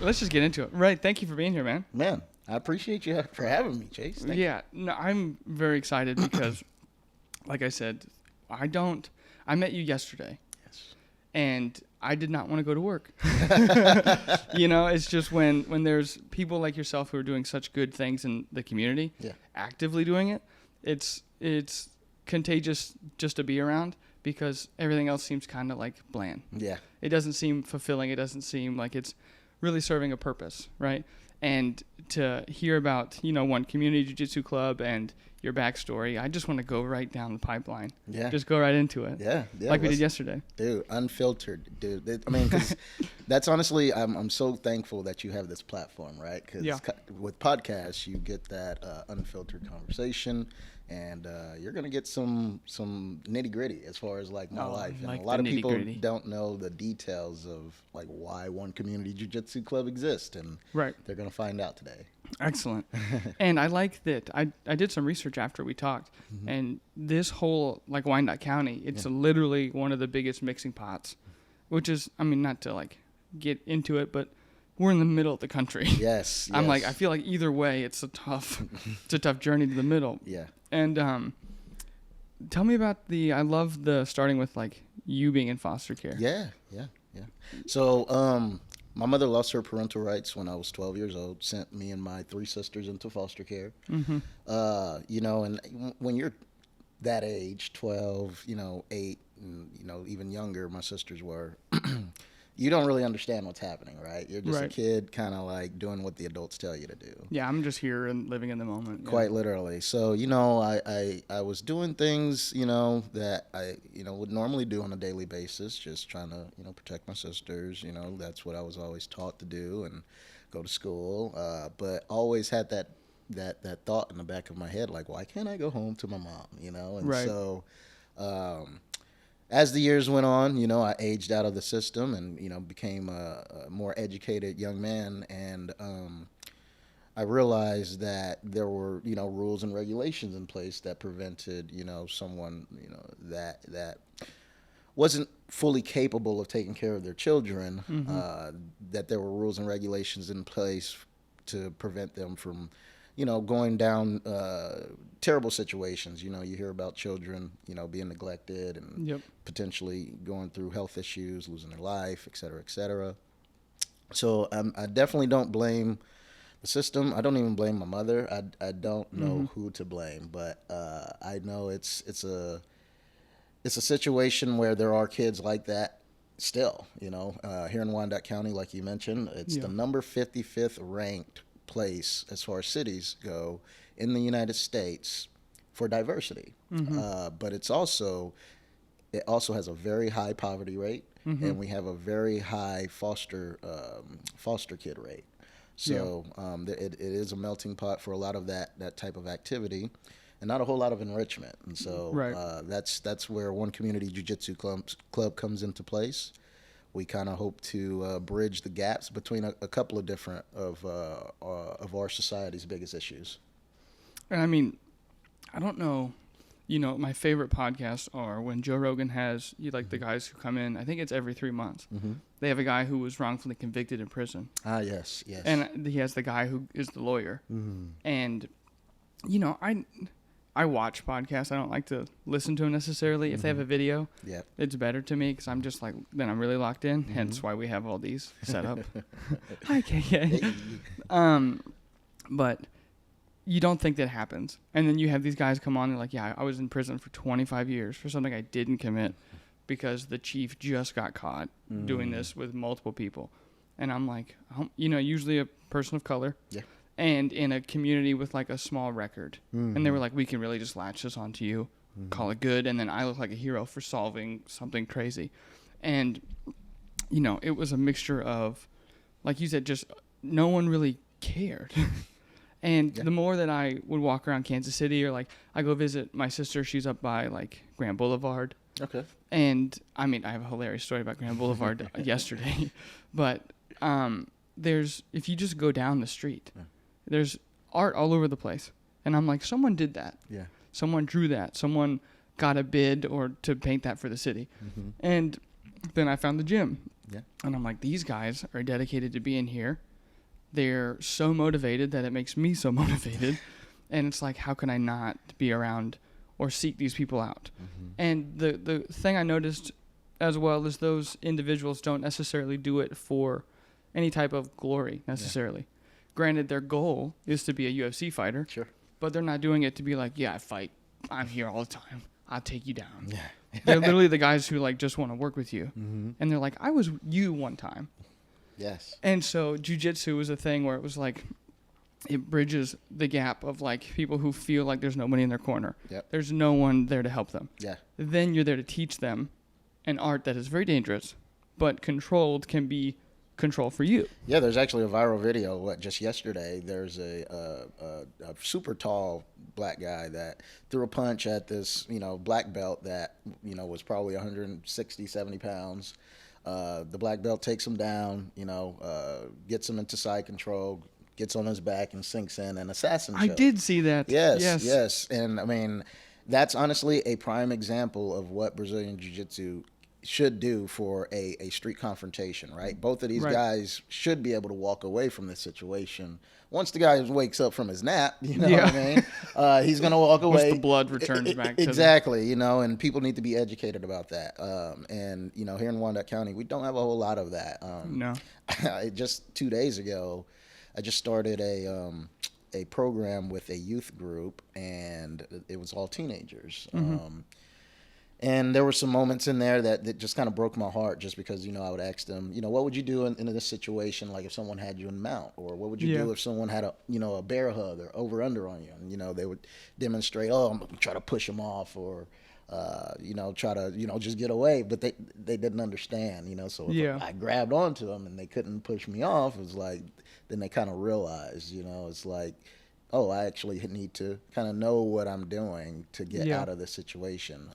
let's just get into it. Right. Thank you for being here, man. Man, I appreciate you for having me, Chase. Thank you. No, I'm very excited because, like I said, I met you yesterday. Yes. And I did not want to go to work. It's just when there's people like yourself who are doing such good things in the community, actively doing it, it's contagious just to be around because everything else seems kind of like bland. Yeah. It doesn't seem fulfilling. It doesn't seem like it's really serving a purpose, right? And to hear about, One Community Jiu-Jitsu Club and your backstory, I just want to go right down the pipeline. Yeah. Just go right into it. Yeah. Like we did yesterday. Dude, unfiltered, dude. I mean, because that's honestly, I'm so thankful that you have this platform, right? Because with podcasts, you get that unfiltered conversation, and you're going to get some nitty gritty as far as like my life. And like a lot of people don't know the details of like why One Community Jiu-Jitsu Club exists, and they're going to find out today. Excellent. And I like that. I did some research after we talked, and this whole like Wyandotte County, it's literally one of the biggest mixing pots, which is, I mean, not to like get into it, but we're in the middle of the country. Yes. I'm like, I feel like either way, it's a tough journey to the middle. Yeah. And tell me about I love the starting with like you being in foster care. Yeah. So, my mother lost her parental rights when I was 12 years old, sent me and my 3 sisters into foster care. And when you're that age, 12, 8, and, even younger, my sisters were, you don't really understand what's happening, right? You're just a kid kind of like doing what the adults tell you to do. Yeah, I'm just here and living in the moment. Yeah. Quite literally. So, I was doing things, that I, would normally do on a daily basis, just trying to, protect my sisters. That's what I was always taught to do and go to school. But always had that thought in the back of my head, like, why can't I go home to my mom, And so, as the years went on, I aged out of the system and, became a more educated young man. And I realized that there were, rules and regulations in place that prevented, someone, that wasn't fully capable of taking care of their children, that there were rules and regulations in place to prevent them from, going down terrible situations. You hear about children, being neglected and potentially going through health issues, losing their life, et cetera, et cetera. So I definitely don't blame the system. I don't even blame my mother. I don't know who to blame, but I know it's a situation where there are kids like that still. Here in Wyandotte County, like you mentioned, it's the number 55th ranked place as far as cities go in the United States for diversity. But it also has a very high poverty rate, and we have a very high foster kid rate. So it is a melting pot for a lot of that type of activity, and not a whole lot of enrichment. And so that's where One Community Jiu-Jitsu Club comes into place. We kind of hope to bridge the gaps between a couple of different of our society's biggest issues. And I mean, I don't know, my favorite podcasts are when Joe Rogan has the guys who come in. I think it's every 3 months. They have a guy who was wrongfully convicted in prison. Ah, yes. And he has the guy who is the lawyer. And I watch podcasts. I don't like to listen to them necessarily. If they have a video, it's better to me because I'm just like, then I'm really locked in. Hence why we have all these set up. Hi, KK. But you don't think that happens. And then you have these guys come on and like, yeah, I was in prison for 25 years for something I didn't commit because the chief just got caught doing this with multiple people. And I'm like, usually a person of color. Yeah. And in a community with like a small record. And they were like, we can really just latch this onto you, call it good. And then I look like a hero for solving something crazy. And, it was a mixture of, like you said, just no one really cared. And the more that I would walk around Kansas City or like I go visit my sister, she's up by like Grand Boulevard. Okay. And I mean, I have a hilarious story about Grand Boulevard yesterday. But if you just go down the street, there's art all over the place. And I'm like, someone did that. Yeah. Someone drew that. Someone got a bid or to paint that for the city. And then I found the gym. Yeah. And I'm like, these guys are dedicated to being here. they're so motivated that it makes me so motivated. And it's like, how can I not be around or seek these people out? And the thing I noticed as well is those individuals don't necessarily do it for any type of glory necessarily. Yeah. Granted, their goal is to be a UFC fighter. Sure. But they're not doing it to be like, yeah, I fight. I'm here all the time. I'll take you down. Yeah. They're literally the guys who like just want to work with you. And they're like, I was you one time. Yes. And so jiu-jitsu was a thing where it was like, it bridges the gap of like people who feel like there's nobody in their corner. Yep. There's no one there to help them. Yeah. Then you're there to teach them an art that is very dangerous, but controlled can be control for you. Yeah, there's actually a viral video. Just yesterday, there's a super tall black guy that threw a punch at this, black belt that, was probably 160, 70 pounds. The black belt takes him down, gets him into side control, gets on his back and sinks in an assassin choke. I did see that. Yes. And I mean, that's honestly a prime example of what Brazilian Jiu-Jitsu should do for a street confrontation, right? Both of these guys should be able to walk away from this situation. Once the guy wakes up from his nap, what I mean? He's going to walk away. Once the blood returns back to exactly, and people need to be educated about that. And, here in Wyandotte County, we don't have a whole lot of that. No. Just 2 days ago, I just started a program with a youth group, and it was all teenagers. And there were some moments in there that just kind of broke my heart, just because, I would ask them, what would you do in this situation, like if someone had you in mount, or what would you do if someone had a bear hug or over under on you? And, they would demonstrate, I'm going to try to push them off, or, try to, just get away. But they didn't understand, so if I grabbed onto them and they couldn't push me off, it was like, then they kind of realized, it's like, oh, I actually need to kind of know what I'm doing to get out of this situation.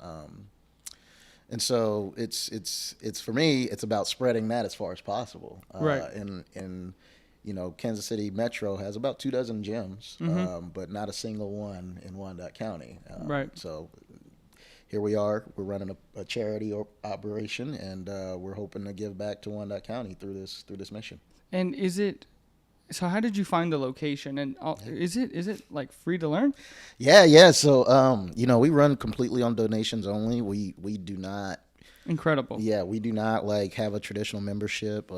And so it's for me, it's about spreading that as far as possible. Right. And Kansas City Metro has about 24 gyms, but not a single one in Wyandotte County. Right. So here we are. We're running a charity operation, and we're hoping to give back to Wyandotte County through this mission. And so how did you find the location? And is it like free to learn? Yeah. So we run completely on donations only. We do not. Incredible. Yeah, we do not have a traditional membership.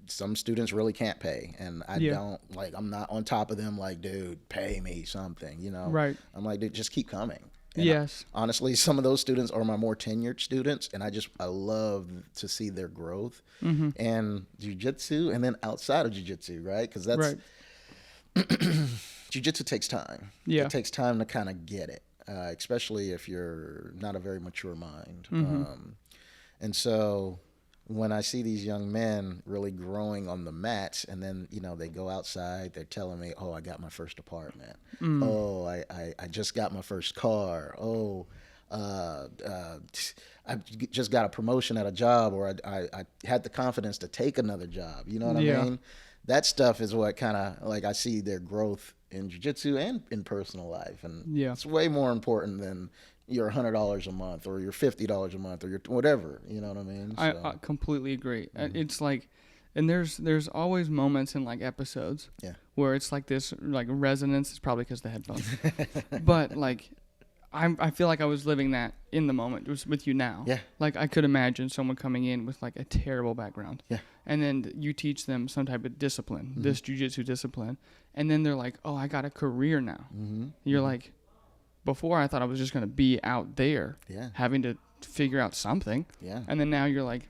Some students really can't pay, and I don't I'm not on top of them like, dude, pay me something. Right. I'm like, dude, just keep coming. And yes. Honestly, some of those students are my more tenured students, and I love to see their growth and jiu-jitsu, and then outside of jiu-jitsu, right? Because that's jiu-jitsu takes time. Yeah, it takes time to kind of get it, especially if you're not a very mature mind. And so when I see these young men really growing on the mats, and then, they go outside, they're telling me, oh, I got my first apartment. Oh, I just got my first car. Oh, I just got a promotion at a job, or I had the confidence to take another job. You know what I mean? That stuff is what kind of I see their growth in jiu-jitsu and in personal life. And it's way more important than your $100 a month or your $50 a month or your whatever, you know what I mean? So. I completely agree. It's like, and there's always moments in episodes where it's like this resonance. It's probably because the headphones, but I feel like I was living that in the moment with you now. Yeah. I could imagine someone coming in with a terrible background. Yeah. And then you teach them some type of discipline, this jiu-jitsu discipline, and then they're like, oh, I got a career now. You're like, before I thought I was just going to be out there having to figure out something. Yeah. And then now you're like,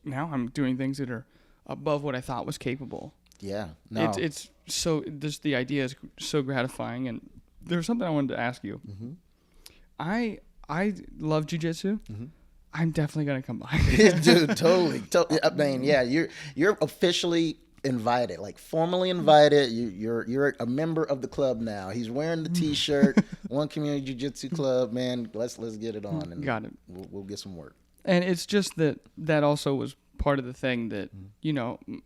now I'm doing things that are above what I thought was capable. Yeah. No. It's so, the idea is so gratifying. And there's something I wanted to ask you. I love jiu-jitsu. I'm definitely going to come by. Dude, totally. I mean, yeah, you're officially invited, formally invited. You're a member of the club now. He's wearing the T-shirt. One Community Jiu-Jitsu Club, man. Let's get it on, and got it. We'll get some work. And it's just that also was part of the thing that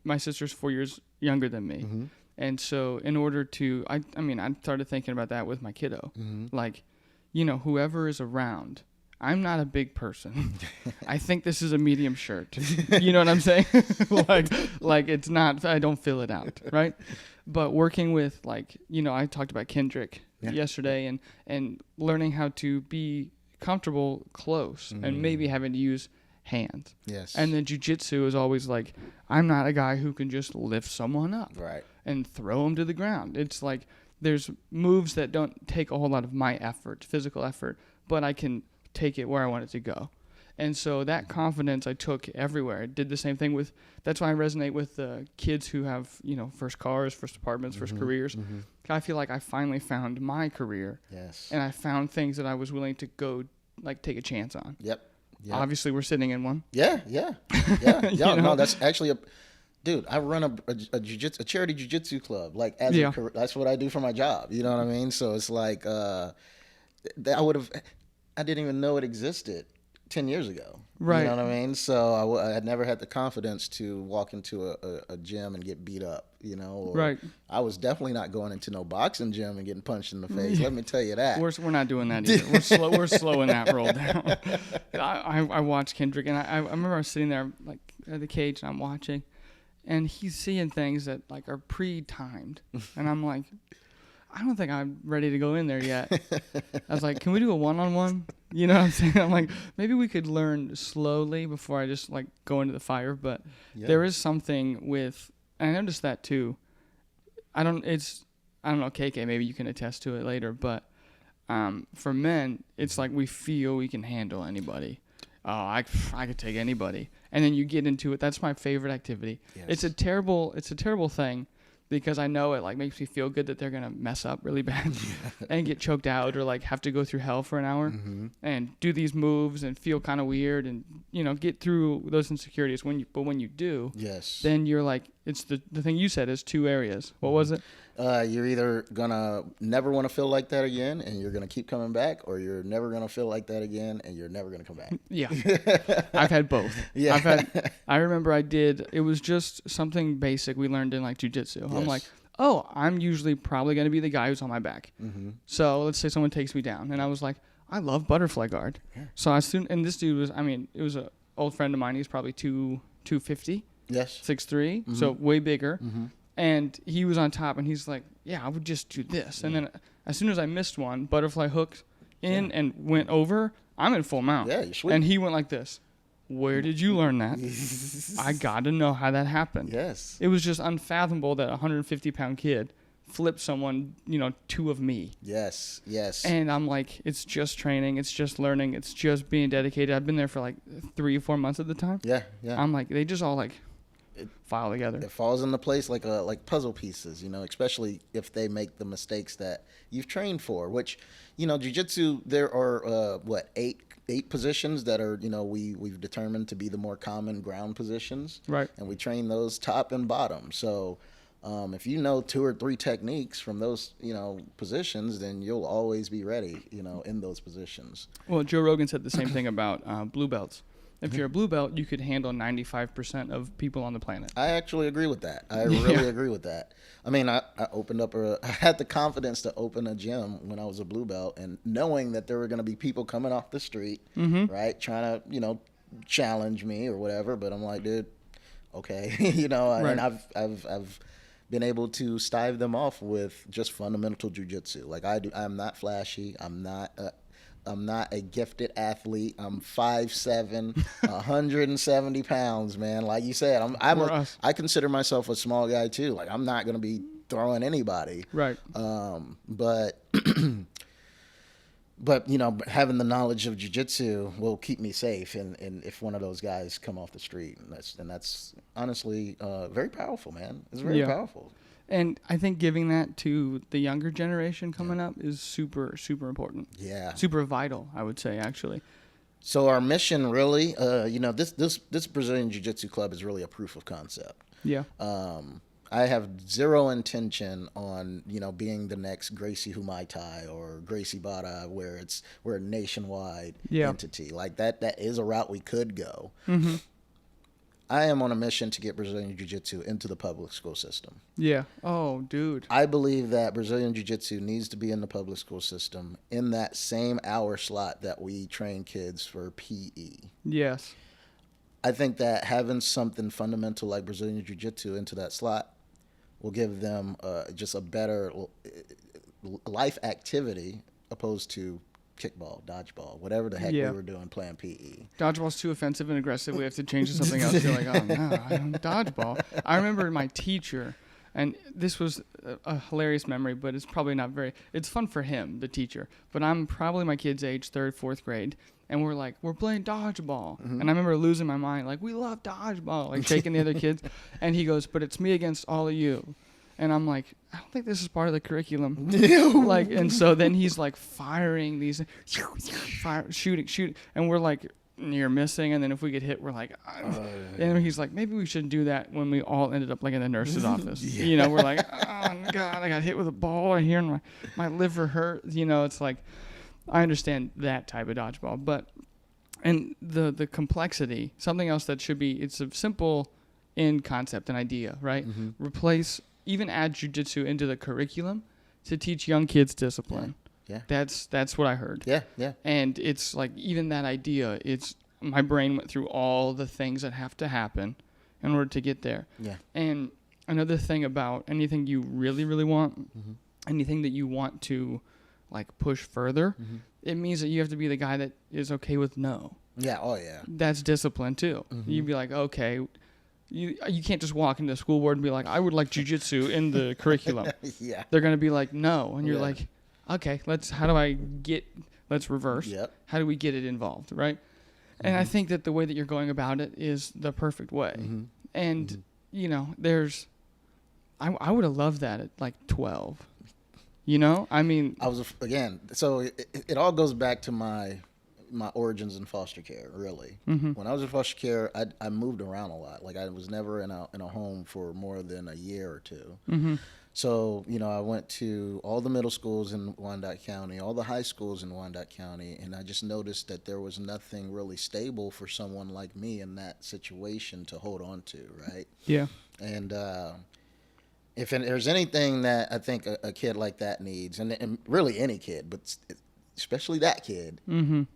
my sister's 4 years younger than me, and so in order to, I started thinking about that with my kiddo, whoever is around, I'm not a big person. I think this is a medium shirt. You know what I'm saying? like it's not, I don't fill it out, right? But working with, like, you know, I talked about Kendrick yesterday, and learning how to be comfortable close and maybe having to use hands. Yes. And then jiu-jitsu is always like, I'm not a guy who can just lift someone up and throw them to the ground. It's like there's moves that don't take a whole lot of my effort, physical effort, but I can take it where I want it to go. And so that confidence I took everywhere. I did the same thing with, that's why I resonate with the kids who have, you know, first cars, first apartments, first careers. I feel like I finally found my career. Yes. And I found things that I was willing to go, like, take a chance on. Yep. Obviously, we're sitting in one. Yeah. No, that's actually dude, I run a charity jiu-jitsu club. Like, as a career, that's what I do for my job. You know what I mean? So it's like, I didn't even know it existed 10 years ago. Right. You know what I mean? So I had never had the confidence to walk into a gym and get beat up, you know? Or I was definitely not going into no boxing gym and getting punched in the face. Let me tell you that. We're not doing that either. We're slowing that roll down. I watched Kendrick, and I remember I was sitting there, like, at the cage, and I'm watching, and he's seeing things that, like, are pre-timed. And I'm like, I don't think I'm ready to go in there yet. I was like, can we do a one-on-one? You know what I'm saying? I'm like, maybe we could learn slowly before I just, like, go into the fire. But there is something with, and I noticed that too. I don't know, KK, maybe you can attest to it later, but for men, it's like we feel we can handle anybody. Oh, I could take anybody. And then you get into it. That's my favorite activity. Yes. It's a terrible thing, because I know it, like, makes me feel good that they're gonna mess up really bad and get choked out, or, like, have to go through hell for an hour and do these moves and feel kind of weird and, you know, get through those insecurities. But when you do, then you're like, it's the thing you said is 2 areas. What was it? You're either gonna never want to feel like that again, and you're gonna keep coming back, or you're never gonna feel like that again, and you're never gonna come back. Yeah, I've had both. Yeah, I remember it was just something basic we learned in, like, jiu-jitsu. Yes. I'm like, oh, I'm usually probably gonna be the guy who's on my back. So let's say someone takes me down, and I was like, I love butterfly guard. Yeah. So and this dude was, I mean, it was an old friend of mine. He's probably 250. Yes. 6'3", so way bigger. And he was on top, and he's like, yeah, I would just do this. And then as soon as I missed one, butterfly hooked in and went over, I'm in full mount. Yeah, you're sweet. And he went like this. Where did you learn that? I got to know how that happened. Yes. It was just unfathomable that a 150-pound kid flipped someone, you know, 2 of me. Yes. And I'm like, it's just training. It's just learning. It's just being dedicated. I've been there for, like, 3 or 4 months at the time. Yeah. I'm like, they just all, like, file together. It falls into place like puzzle pieces, you know, especially if they make the mistakes that you've trained for, which, you know, jiu-jitsu, there are, 8 positions that are, you know, we've determined to be the more common ground positions. Right. And we train those top and bottom. So if you know 2 or 3 techniques from those, you know, positions, then you'll always be ready, you know, in those positions. Well, Joe Rogan said the same thing about blue belts. If you're a blue belt, you could handle 95% of people on the planet. I actually agree with that. I really agree with that. I mean, I opened up I had the confidence to open a gym when I was a blue belt, and knowing that there were going to be people coming off the street, right, trying to, you know, challenge me or whatever. But I'm like, dude, okay, you know, and I've been able to stave them off with just fundamental jiu-jitsu. Like I'm not flashy. I'm not a gifted athlete. I'm 5'7", 170 pounds, man. Like you said, I consider myself a small guy too. Like, I'm not gonna be throwing anybody. Right. But you know, having the knowledge of jiu-jitsu will keep me safe. And if one of those guys come off the street, and that's honestly very powerful, man. It's very powerful. And I think giving that to the younger generation coming up is super, super important. Yeah. Super vital, I would say, actually. So our mission really, you know, this Brazilian Jiu-Jitsu Club is really a proof of concept. Yeah. I have zero intention on, you know, being the next Gracie Humaitai or Gracie Barra, where we're a nationwide entity. Like that is a route we could go. I am on a mission to get Brazilian Jiu-Jitsu into the public school system. Yeah. Oh, dude. I believe that Brazilian Jiu-Jitsu needs to be in the public school system in that same hour slot that we train kids for PE. Yes. I think that having something fundamental like Brazilian Jiu-Jitsu into that slot will give them just a better life activity opposed to kickball, dodgeball, whatever the heck we were doing playing PE. Dodgeball's too offensive and aggressive. We have to change to something else. You're like, oh, no, I don't dodgeball. I remember my teacher, and this was a hilarious memory, but it's probably not very, it's fun for him, the teacher. But I'm probably my kid's age, 3rd, 4th grade, and we're playing dodgeball. Mm-hmm. And I remember losing my mind, like, we love dodgeball, like shaking the other kids. And he goes, but it's me against all of you. And I'm like, I don't think this is part of the curriculum. Like, and so then he's like firing these, shooting, and we're like near missing. And then if we get hit, we're like, and he's like, maybe we shouldn't do that when we all ended up like in the nurse's office. Yeah. You know, we're like, oh God, I got hit with a ball right here and my liver hurt. You know, it's like, I understand that type of dodgeball, but, and the complexity, something else that should be, it's a simple in concept, an idea, right? Mm-hmm. Even add jiu-jitsu into the curriculum to teach young kids discipline. Yeah. That's what I heard. Yeah. And it's like, even that idea, my brain went through all the things that have to happen in order to get there. Yeah. And another thing about anything you really, really want, anything that you want to like push further, it means that you have to be the guy that is okay with no. Yeah. Oh yeah. That's discipline too. You'd be like, okay, You can't just walk into the school board and be like, I would like jiu-jitsu in the curriculum. Yeah. They're going to be like, no. And you're like, okay, let's reverse. Yep. How do we get it involved, right? And I think that the way that you're going about it is the perfect way. And, you know, I would have loved that at like 12. You know? I mean. So it all goes back to my origins in foster care, really. When I was in foster care, I moved around a lot. Like, I was never in a home for more than a year or two. So, you know, I went to all the middle schools in Wyandotte County, all the high schools in Wyandotte County, and I just noticed that there was nothing really stable for someone like me in that situation to hold on to, right? Yeah. And if there's anything that I think a kid like that needs, and really any kid, but especially that kid,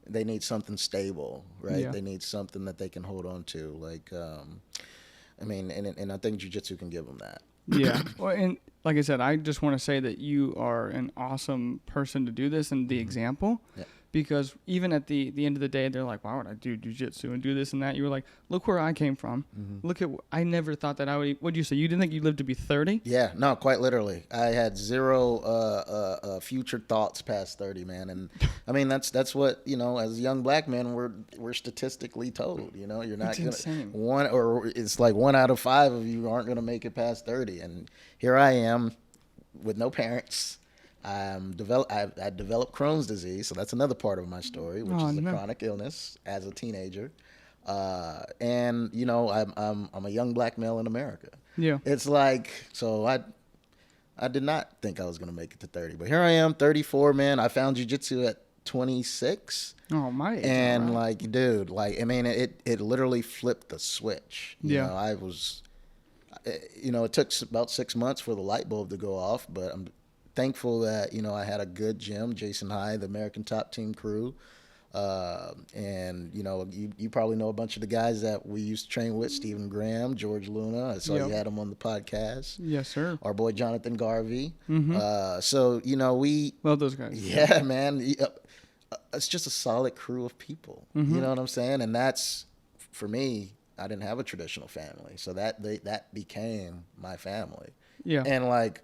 they need something stable, right? Yeah. They need something that they can hold on to. Like, I mean, and I think jiu-jitsu can give them that. Yeah. Well, and like I said, I just want to say that you are an awesome person to do this and the example. Yeah. Because even at the end of the day, they're like, why would I do jiu-jitsu and do this and that? You were like, look where I came from. Look at, I never thought that I would, what did you say? You didn't think you'd live to be 30? Yeah, no, quite literally. I had zero future thoughts past 30, man. And I mean, that's what, you know, as young black men, we're statistically told, you know, you're not going to, it's like 1 out of 5 of you aren't going to make it past 30. And here I am with no parents. I developed Crohn's disease, so that's another part of my story, which is a chronic illness as a teenager. And you know, I'm a young black male in America. Yeah, it's like, so I did not think I was gonna make it to 30, but here I am, 34, man. I found jiu-jitsu at 26. Oh my! And like, dude, like, I mean, it literally flipped the switch. You know, I was, you know, it took about 6 months for the light bulb to go off, but I'm thankful that, you know, I had a good gym, Jason High, the American Top Team crew. And, you know, you probably know a bunch of the guys that we used to train with, Stephen Graham, George Luna. I saw you had him on the podcast. Yes, sir. Our boy Jonathan Garvey. So, you know, we love those guys. Yeah, man. It's just a solid crew of people. You know what I'm saying? And that's, for me, I didn't have a traditional family. So that became my family. Yeah. And like,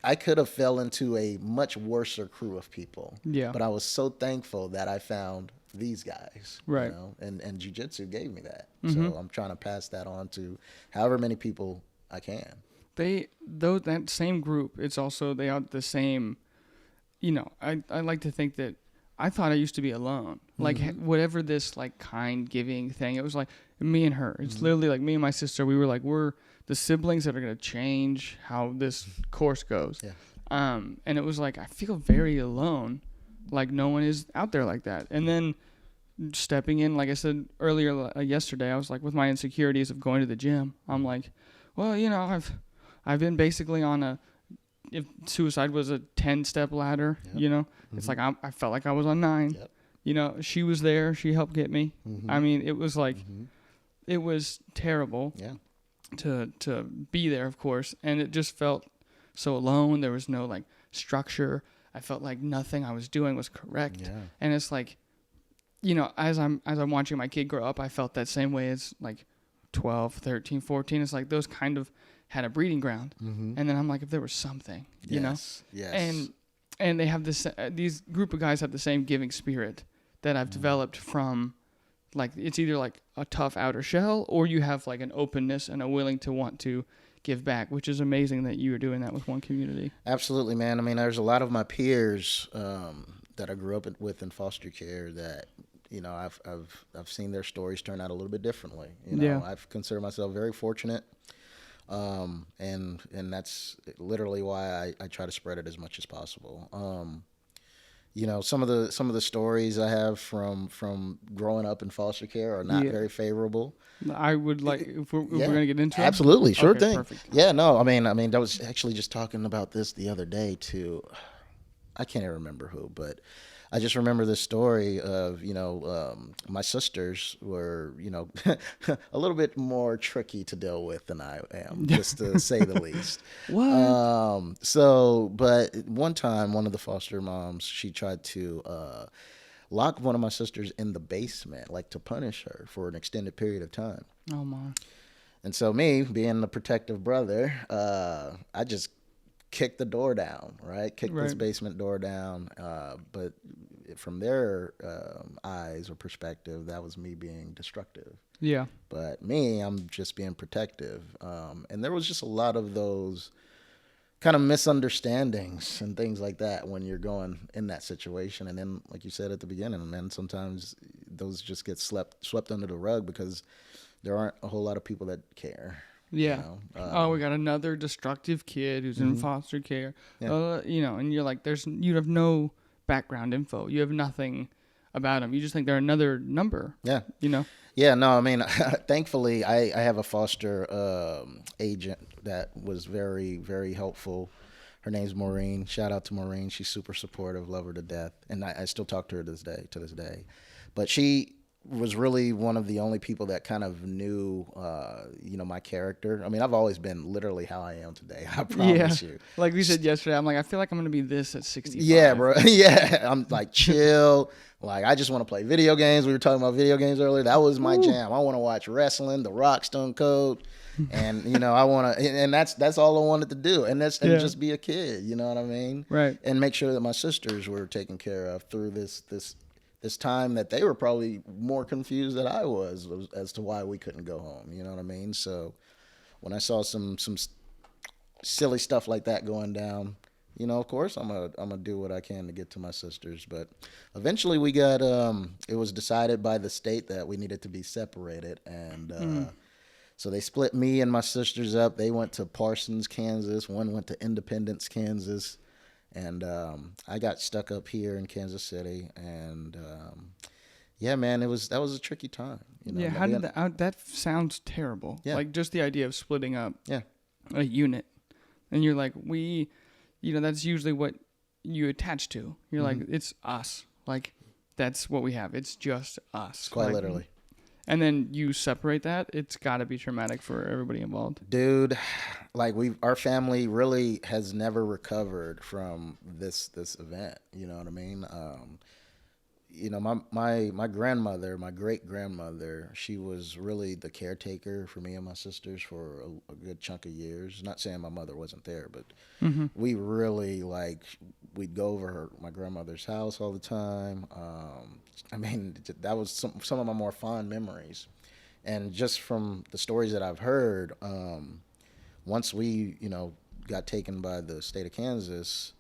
I could have fell into a much worser crew of people. Yeah. But I was so thankful that I found these guys. Right. You know? And jiu-jitsu gave me that. So I'm trying to pass that on to however many people I can. That same group, it's also, they are the same, you know, I like to think that I thought I used to be alone. Like, whatever this, like, kind giving thing, it was like me and her. It's literally like me and my sister, we were like, we're the siblings that are going to change how this course goes. Yeah. And it was like, I feel very alone. Like, no one is out there like that. And then stepping in, like I said earlier yesterday, I was like, with my insecurities of going to the gym, I'm like, well, you know, I've been basically on a, if suicide was a 10-step ladder, you know, it's like I felt like I was on 9. Yep. You know, she was there, she helped get me. I mean, it was like, it was terrible to be there, of course, and it just felt so alone. There was no like structure. I felt like nothing I was doing was correct. And it's like, you know, as I'm watching my kid grow up, I felt that same way as like 12, 13, 14. It's like those kind of had a breeding ground. And then I'm like, if there was something, you know? And they have this, these group of guys have the same giving spirit that I've developed from, like, it's either like a tough outer shell or you have like an openness and a willing to want to give back, which is amazing that you are doing that with One Community. Absolutely, man. I mean, there's a lot of my peers that I grew up with in foster care that, you know, I've seen their stories turn out a little bit differently. You know, I've considered myself very fortunate, and that's literally why I try to spread it as much as possible. You know, some of the stories I have from growing up in foster care are not very favorable. I would like, if we're going to get into it. Absolutely, sure thing. Perfect. Yeah, no, I mean, I was actually just talking about this the other day to, I can't even remember who, but I just remember this story of, you know, my sisters were, you know, a little bit more tricky to deal with than I am, just to say the least. What? But one time, one of the foster moms, she tried to lock one of my sisters in the basement, like to punish her for an extended period of time. Oh, my. And so me, being the protective brother, I just kicked the door down, right? Kicked this basement door down. But from their eyes or perspective, that was me being destructive. Yeah. But me, I'm just being protective. And there was just a lot of those kind of misunderstandings and things like that when you're going in that situation. And then, like you said at the beginning, man, sometimes those just get swept under the rug because there aren't a whole lot of people that care. Yeah. You know? We got another destructive kid who's in foster care. You know, and you're like, you have no background info. You have nothing about them. You just think they're another number. Yeah. You know? Yeah, no, I mean, thankfully, I have a foster agent that was very, very helpful. Her name's Maureen. Shout out to Maureen. She's super supportive, love her to death. And I still talk to her to this day. But she was really one of the only people that kind of knew, you know, my character. I mean, I've always been literally how I am today. I promise you. Like we said yesterday, I'm like, I feel like I'm going to be this at 65. Yeah, bro. Yeah. I'm like chill. Like, I just want to play video games. We were talking about video games earlier. That was my jam. I want to watch wrestling, The Rock, Stone Cold. And, you know, I want to, and that's all I wanted to do. And just be a kid, you know what I mean? Right. And make sure that my sisters were taken care of through this time that they were probably more confused than I was as to why we couldn't go home. You know what I mean? So when I saw some silly stuff like that going down, you know, of course I'm gonna do what I can to get to my sisters. But eventually we got it was decided by the state that we needed to be separated, and so they split me and my sisters up. They went to Parsons, Kansas. One went to Independence, Kansas. And I got stuck up here in Kansas City, and yeah, man, that was a tricky time. You know? Yeah, how did that sounds terrible. Yeah. Like just the idea of splitting up a unit, and you're like, you know, that's usually what you attach to. You're like, it's us. Like that's what we have. It's just us. Quite literally. And then you separate that, it's got to be traumatic for everybody involved. Dude, like our family really has never recovered from this event. You know what I mean? You know, my grandmother, my great grandmother, she was really the caretaker for me and my sisters for a good chunk of years. Not saying my mother wasn't there, but we really we'd go over my grandmother's house all the time. I mean, that was some of my more fond memories. And just from the stories that I've heard, once we, you know, got taken by the state of Kansas,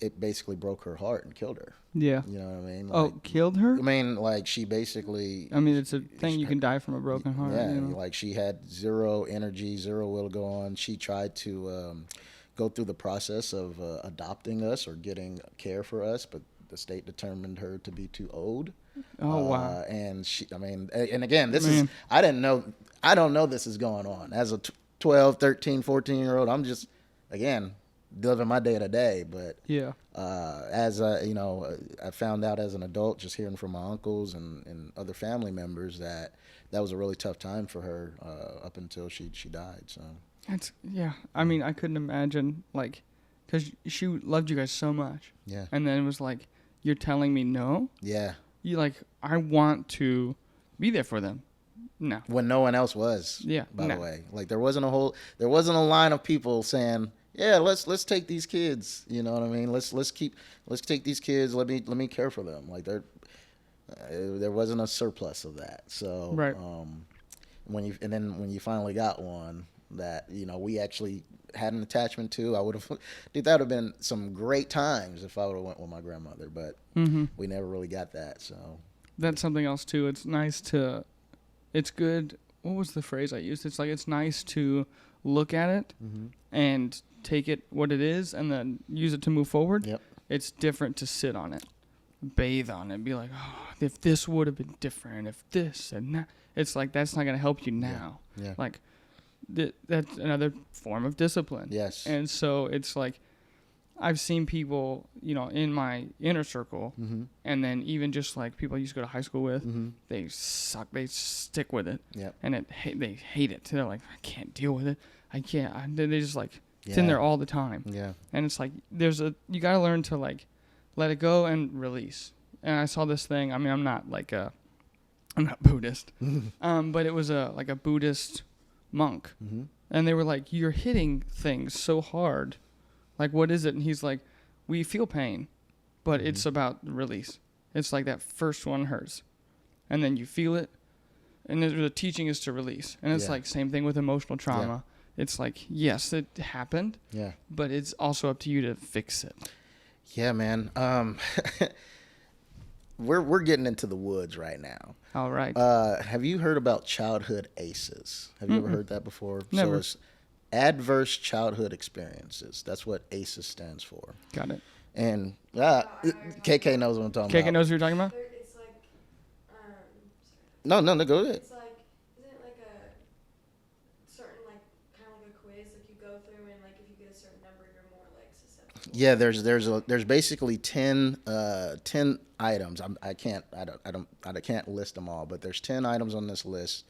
it basically broke her heart and killed her. Yeah. You know what I mean? Like, killed her? I mean, like, she basically... I mean, it's a thing, you can die from a broken heart. Yeah, you know? like, she had zero energy, zero will to go on. She tried to go through the process of adopting us or getting care for us, but the state determined her to be too old. Oh wow. And and again, this Man. is, I don't know this is going on. As a 12, 13, 14-year-old, I'm just, again, living my day to day. But Yeah. as I found out as an adult, just hearing from my uncles and other family members, that was a really tough time for her up until she died. So Yeah. I mean, I couldn't imagine, like, because she loved you guys so much. Yeah. And then it was like, you're telling me no? Yeah. You like, I want to be there for them. No. When no one else was. Yeah. By the way, like there wasn't a line of people saying, yeah, let's take these kids. You know what I mean? Let's take these kids. Let me care for them. Like there wasn't a surplus of that. So right. When you finally got one that we actually had an attachment to, I would have. That would have been some great times if I would have went with my grandmother. But we never really got that. So that's something else too. It's nice to. It's good. What was the phrase I used? It's like it's nice to look at it and take it what it is and then use it to move forward. Yep. It's different to sit on it, bathe on it, be like, oh, if this would have been different, if this and that. It's like that's not going to help you now. Yeah. Like that's another form of discipline. Yes. And so it's like I've seen people, in my inner circle, and then even just like people I used to go to high school with, they suck, they stick with it, and they hate it. They're like, I can't deal with it. I can't. They just like it's in there all the time. Yeah. And it's like you got to learn to like let it go and release. And I saw this thing. I mean, I'm not Buddhist, but it was a Buddhist monk, and they were like, you're hitting things so hard. Like, what is it? And he's like, we feel pain, but it's about release. It's like that first one hurts, and then you feel it, and the teaching is to release. And it's like same thing with emotional trauma. Yeah. It's like, yes, it happened, but it's also up to you to fix it. Yeah, man. We're getting into the woods right now. All right. Have you heard about childhood ACEs? Have you ever heard that before? Never. So it's adverse childhood experiences. That's what ACEs stands for. Got it. And KK knows what I'm talking about. KK knows what you're talking about? It's like, No, go ahead. It's like, isn't it like a certain, like, kind of like a quiz, like you go through and like if you get a certain number, you're more like susceptible? Yeah, there's basically 10 items. I can't list them all, but there's 10 items on this list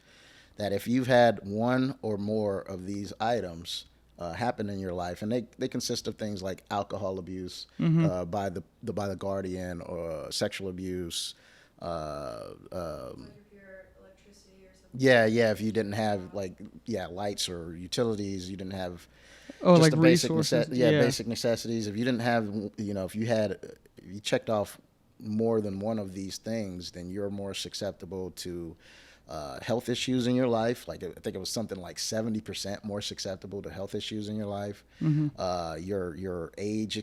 that if you've had one or more of these items happen in your life, and they consist of things like alcohol abuse by the guardian, or sexual abuse, Like if you're electricity or something. yeah, if you didn't have lights or utilities, you didn't have just like the basic basic necessities. If you didn't have, if you checked off more than one of these things, then you're more susceptible to health issues in your life. Like I think it was something like 70% more susceptible to health issues in your life. Your life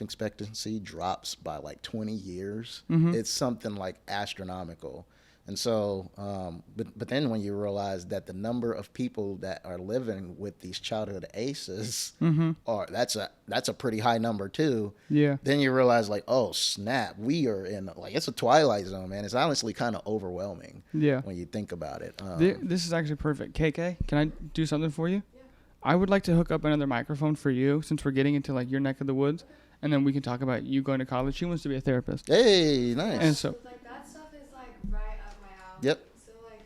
expectancy drops by like 20 years. It's something like astronomical. And so, but then when you realize that the number of people that are living with these childhood ACEs that's a pretty high number too. Yeah. Then you realize like, oh snap, we are in it's a twilight zone, man. It's honestly kind of overwhelming. Yeah. When you think about it. This is actually perfect. KK, can I do something for you? Yeah. I would like to hook up another microphone for you since we're getting into like your neck of the woods, and then we can talk about you going to college. She wants to be a therapist. Hey, nice. And so. Like that stuff is like right up my alley. Yep. So like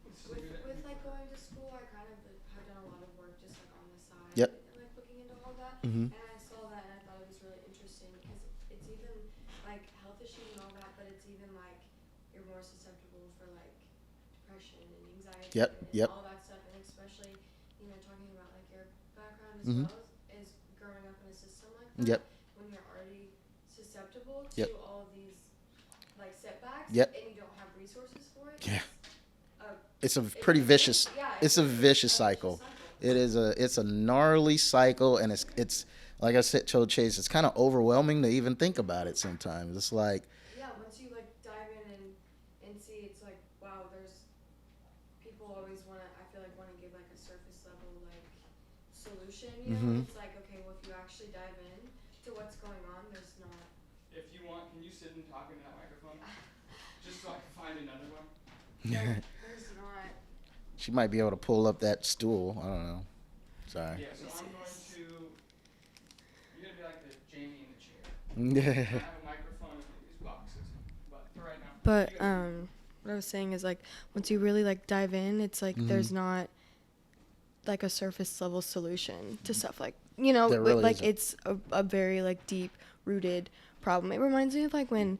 with like going to school, I kind of have done a lot of work just like on the side. Yep. And like looking into all that. And I saw that and I thought it was really interesting because it's even like health issues and all that, but it's even like you're more susceptible for like depression and anxiety. And all that stuff, and especially talking about like your background as well is growing up in a system like that. Yep. When you're already susceptible to all of these like setbacks, Yep. and you don't have resources for it. Yeah. It's a pretty vicious. It's a vicious cycle. It's a gnarly cycle, and it's like I said, told Chase, it's kind of overwhelming to even think about it sometimes. It's like Once you like dive in and see, it's like wow. There's people always want to give like a surface level like solution. It's like okay, well if you actually dive in to what's going on, there's not. If you want sitting talking to that microphone? Just so I can find another one. There's not. She might be able to pull up that stool. I don't know. Sorry. Yeah, so I'm going to. You're gonna be like the Jamie in the chair. I have a microphone in these boxes, but for right now. But what I was saying is like once you really like dive in, it's like there's not like a surface level solution to stuff like There really like isn't. it's a very like deep rooted problem. It reminds me of like when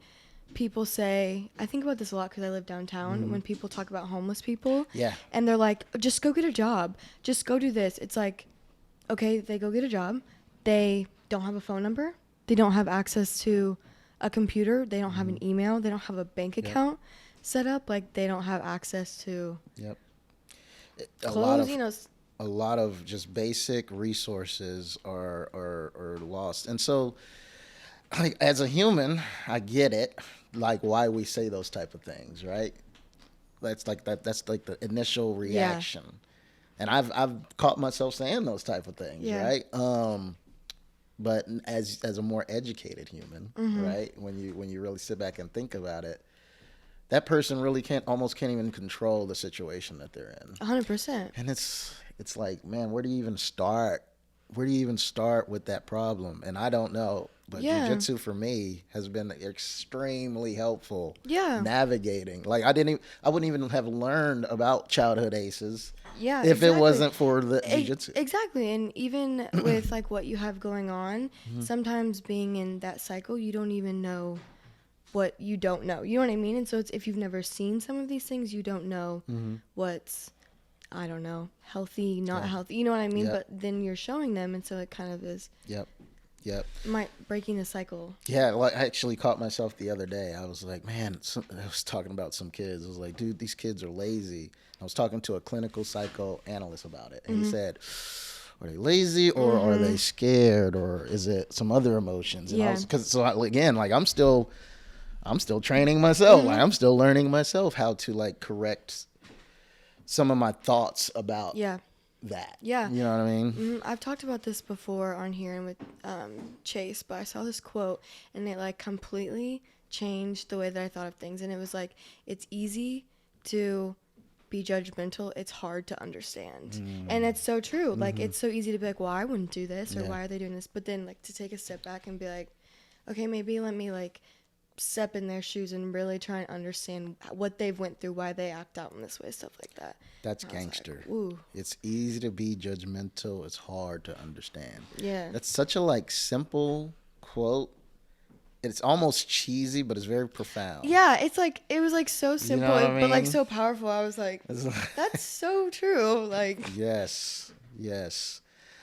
people say, I think about this a lot because I live downtown, when people talk about homeless people, Yeah. and they're like, just go get a job, just go do this. It's like, okay, they go get a job, they don't have a phone number, they don't have access to a computer, they don't have an email, they don't have a bank account set up, like they don't have access to Yep. clothes, A lot of just basic resources are lost. And so, like, as a human, I get it, like why we say those type of things, right? That's like the initial reaction. And I've caught myself saying those type of things, right? But as a more educated human, right? When you really sit back and think about it, that person really can't even control the situation that they're in. 100%. And it's like, man, where do you even start? Where do you even start with that problem? And I don't know, but jiu-jitsu for me has been extremely helpful. Navigating. Like I wouldn't even have learned about childhood aces. If it wasn't for the jiu-jitsu. Exactly. And even with like what you have going on, sometimes being in that cycle, you don't even know what you don't know. You know what I mean? And so it's, if you've never seen some of these things, you don't know what's, I don't know, healthy, not healthy. You know what I mean? But then you're showing them, and so it kind of is. Breaking the cycle. Yeah, like I actually caught myself the other day. I was like, man, I was talking about some kids. I was like, dude, these kids are lazy. I was talking to a clinical psychoanalyst about it, and he said, are they lazy, or are they scared, or is it some other emotions? And I'm still training myself. Like I'm still learning myself how to like correct some of my thoughts about that. Yeah. You know what I mean? I've talked about this before on here and with Chase, but I saw this quote and it like completely changed the way that I thought of things. And it was like, it's easy to be judgmental, it's hard to understand. And it's so true. Like it's so easy to be like, well, I wouldn't do this, or why are they doing this? But then like to take a step back and be like, okay, maybe let me like step in their shoes and really try and understand what they've went through, why they act out in this way, stuff like that. That's gangster. Like, it's easy to be judgmental. It's hard to understand. Yeah. That's such a like simple quote. It's almost cheesy, but it's very profound. Yeah, it's like, it was like so simple, You know what I mean? but like so powerful. I was like, that's so true. Like, yes.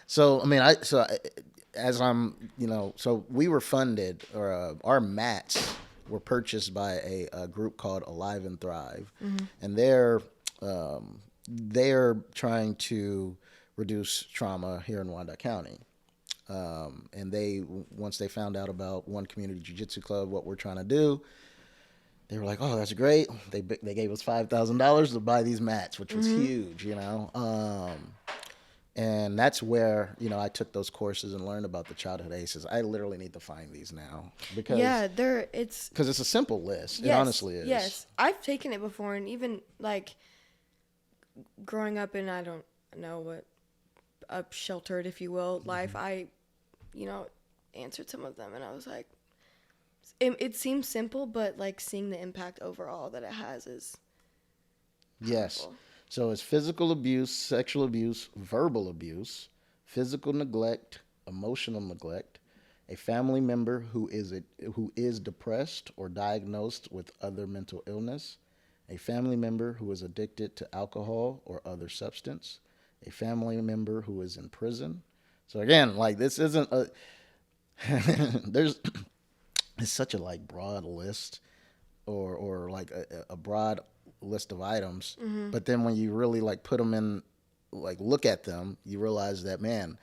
So, I mean, as I'm, so we were funded, or our mats were purchased by a group called Alive and Thrive, and they're trying to reduce trauma here in Wyandotte County. And once they found out about One Community Jiu-Jitsu Club, what we're trying to do, they were like, "Oh, that's great." They gave us $5,000 to buy these mats, which was huge, And that's where, I took those courses and learned about the childhood aces. I literally need to find these now because it's a simple list. It honestly is. Yes, I've taken it before, and even like growing up in, I don't know what, a sheltered, if you will, life, I, answered some of them, and I was like, it seems simple, but like seeing the impact overall that it has is yes. powerful. So it's physical abuse, sexual abuse, verbal abuse, physical neglect, emotional neglect, a family member who is depressed or diagnosed with other mental illness, a family member who is addicted to alcohol or other substance, a family member who is in prison. So again, like this isn't it's such a like broad list or like a broad list of items, but then when you really like put them in, like look at them, you realize that, man,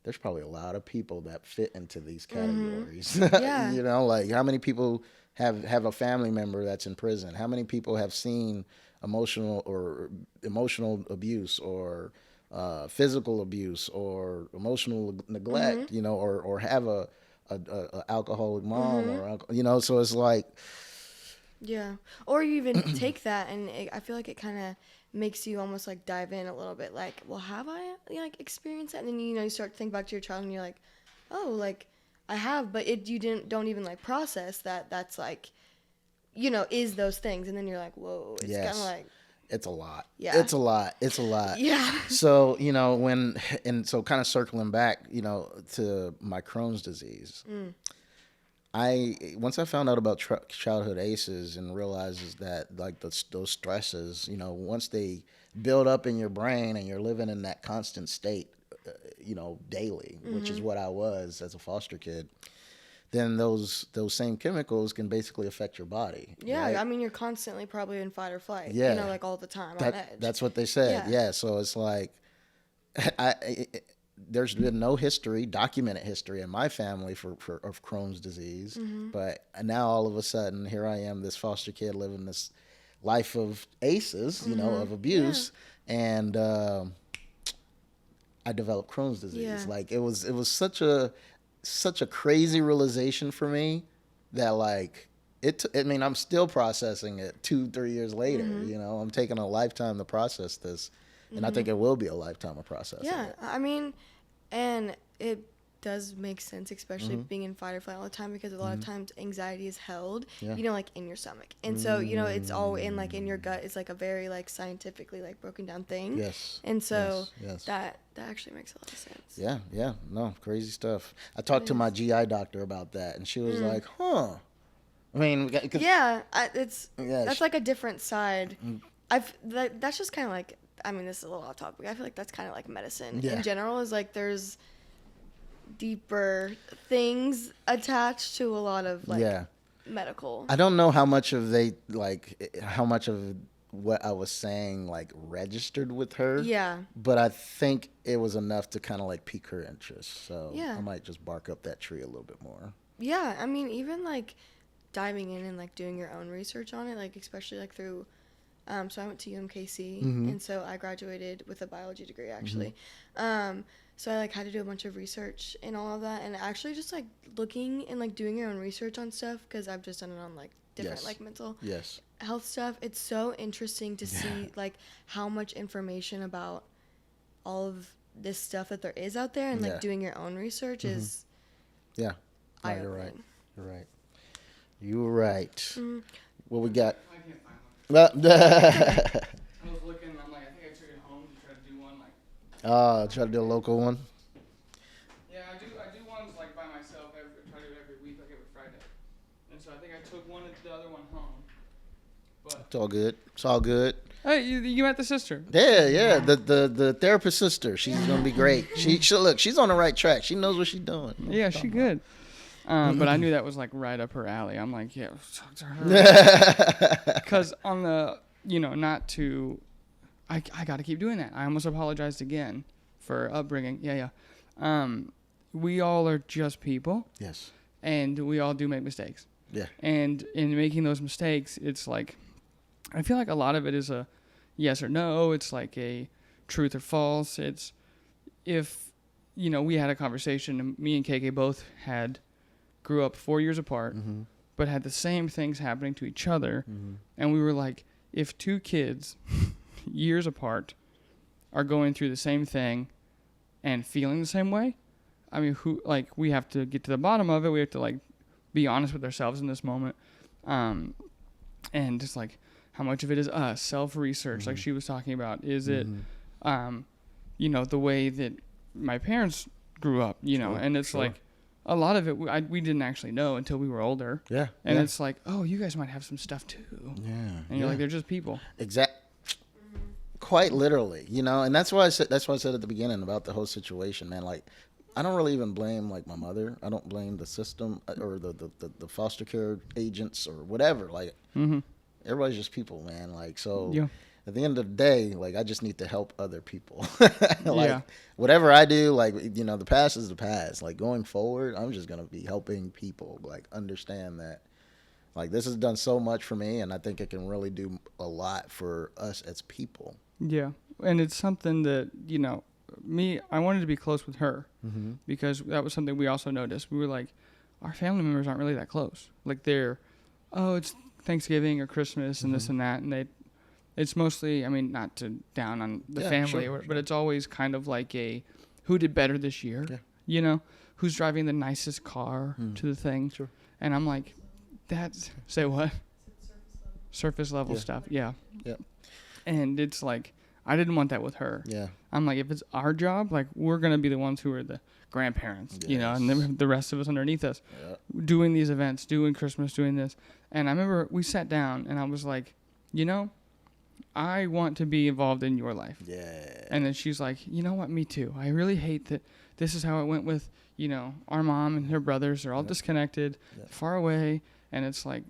there's probably a lot of people that fit into these categories. Yeah. Like how many people have a family member that's in prison? How many people have seen emotional abuse or physical abuse or emotional neglect, or have a a alcoholic mom so it's like. Yeah. Or you even take that and I feel like it kind of makes you almost like dive in a little bit like, well, have I like experienced that? And then, you start to think back to your child and you're like, oh, like I have, but you don't even like process that's like, is those things. And then you're like, whoa, it's kind of like. It's a lot. Yeah. It's a lot. It's a lot. Yeah. So, so kind of circling back, to my Crohn's disease. Once I found out about childhood ACEs and realizes that like those stresses, once they build up in your brain and you're living in that constant state, daily, which is what I was as a foster kid, then those same chemicals can basically affect your body. Yeah, right? I mean, you're constantly probably in fight or flight. Yeah. Like all the time on edge. That's what they said. Yeah. So it's like, there's been no documented history in my family of Crohn's disease, but now all of a sudden here I am, this foster kid living this life of ACEs, of abuse, and I developed Crohn's disease. Yeah. Like it was such a crazy realization for me that like I'm still processing it 2-3 years later. I'm taking a lifetime to process this, and I think it will be a lifetime of processing. Yeah, it. I mean, and it does make sense, especially being in fight or flight all the time, because a lot of times anxiety is held, like in your stomach, and so it's all in like in your gut. It's like a very like scientifically like broken down thing. Yes. And so yes. that actually makes a lot of sense. Yeah. No, crazy stuff. I talked to my GI doctor about that, and she was like, "Huh." I mean, that's like a different side. That's just kind of like. I mean, this is a little off topic. I feel like that's kind of like medicine in general. Is like there's deeper things attached to a lot of like medical. I don't know how much of what I was saying like registered with her. Yeah. But I think it was enough to kind of like pique her interest. So I might just bark up that tree a little bit more. Yeah, I mean, even like diving in and like doing your own research on it, like especially like through. So I went to UMKC, and so I graduated with a biology degree, actually. So I, like, had to do a bunch of research and all of that, and actually just, like, looking and, like, doing your own research on stuff, because I've just done it on, like, different, like, mental health stuff. It's so interesting to see, like, how much information about all of this stuff that there is out there, and, like, doing your own research is you're right. You're right. What we got? I was looking, I'm like, I think I took it home to try to do one, like... try to do a local one? Yeah, I do ones, like, by myself, try to do it every week, like every Friday. And so I think I took the other one home. But it's all good. Hey, you met the sister. Yeah, the therapist sister. She's going to be great. She's on the right track. She knows what she's doing. Yeah, she good. But I knew that was like right up her alley. I'm like, yeah, talk to her. Because on the, not to, I got to keep doing that. I almost apologized again for upbringing. Yeah. We all are just people. Yes. And we all do make mistakes. Yeah. And in making those mistakes, it's like, I feel like a lot of it is a yes or no. It's like a truth or false. It's if, we had a conversation, and me and KK both grew up 4 years apart, but had the same things happening to each other. And we were like, if two kids years apart are going through the same thing and feeling the same way, I mean, we have to get to the bottom of it. We have to like be honest with ourselves in this moment. And just like how much of it is us, self-research, like she was talking about. Is it, the way that my parents grew up, and it's like, a lot of it we didn't actually know until we were older. Yeah. And it's like, oh, you guys might have some stuff too. Yeah. And you're like, they're just people. Quite literally, and that's why I said at the beginning about the whole situation, man. Like, I don't really even blame like my mother. I don't blame the system or the foster care agents or whatever. Like, everybody's just people, man. Like, so at the end of the day, like, I just need to help other people. Whatever I do, like, the past is the past. Like, going forward, I'm just going to be helping people, like, understand that, like, this has done so much for me, and I think it can really do a lot for us as people. Yeah. And it's something that, I wanted to be close with her because that was something we also noticed. We were like, our family members aren't really that close. Like it's Thanksgiving or Christmas and this and that, and it's mostly, I mean, not to down on the family, but it's always kind of like who did better this year, you know, who's driving the nicest car to the thing. Sure. And I'm like, say what? Surface level stuff. Yeah. Yeah. And it's like, I didn't want that with her. Yeah. I'm like, if it's our job, like, we're going to be the ones who are the grandparents, you know, and then the rest of us underneath us doing these events, doing Christmas, doing this. And I remember we sat down and I was like, you know, I want to be involved in your life. Yeah. And then she's like, you know what? Me too. I really hate that this is how it went with, you know, our mom and her brothers. They're all disconnected, far away. And it's like,